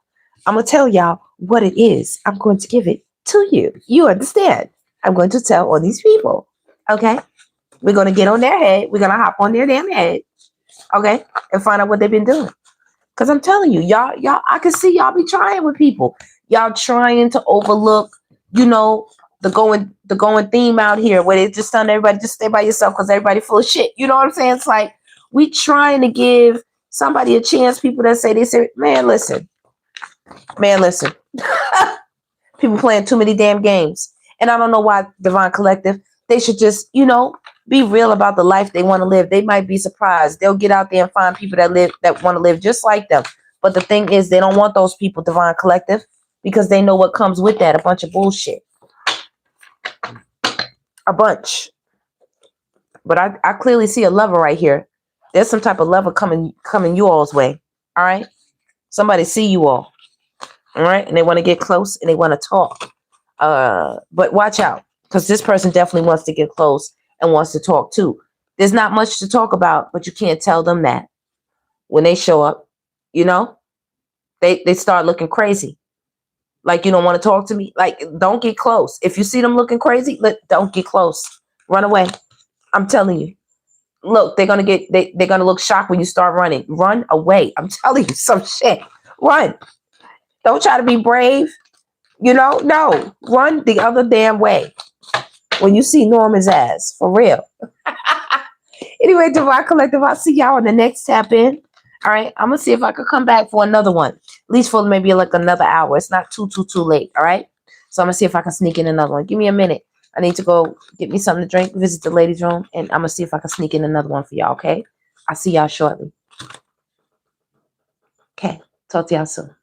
I'm gonna tell y'all what it is. I'm going to give it to you. You understand? I'm going to tell all these people. Okay? We're gonna get on their head. We're gonna hop on their damn head. Okay? And find out what they've been doing. Because I'm telling you, y'all, I can see y'all be trying with people. Y'all trying to overlook, you know, the going theme out here where they just telling everybody just stay by yourself because everybody full of shit. You know what I'm saying? It's like we trying to give somebody a chance. People that say man, listen. People playing too many damn games. And I don't know why Divine Collective, they should just, you know, be real about the life they want to live. They might be surprised. They'll get out there and find people that want to live just like them. But the thing is, they don't want those people, Divine Collective, because they know what comes with that. A bunch of bullshit. A bunch. But I clearly see a lover right here. There's some type of lover coming you all's way. All right? Somebody see you all. All right? And they want to get close and they want to talk. But watch out, because this person definitely wants to get close and wants to talk too. There's not much to talk about, but you can't tell them that when they show up. You know, they start looking crazy. Like, you don't want to talk to me. Like, don't get close. If you see them looking crazy, don't get close. Run away. I'm telling you. Look, they're gonna look shocked when you start running. Run away. I'm telling you some shit. Run. Don't try to be brave. You know, no. Run the other damn way when you see Norman's ass. For real. Anyway, Divine Collective, I'll see y'all on the next tap in. All right, I'm gonna see if I could come back for another one, at least for maybe like another hour. It's not too late. All right, so I'm gonna see if I can sneak in another one. Give me a minute. I need to go get me something to drink, visit the ladies' room, and I'm gonna see if I can sneak in another one for y'all. Okay, I'll see y'all shortly. Okay, talk to y'all soon.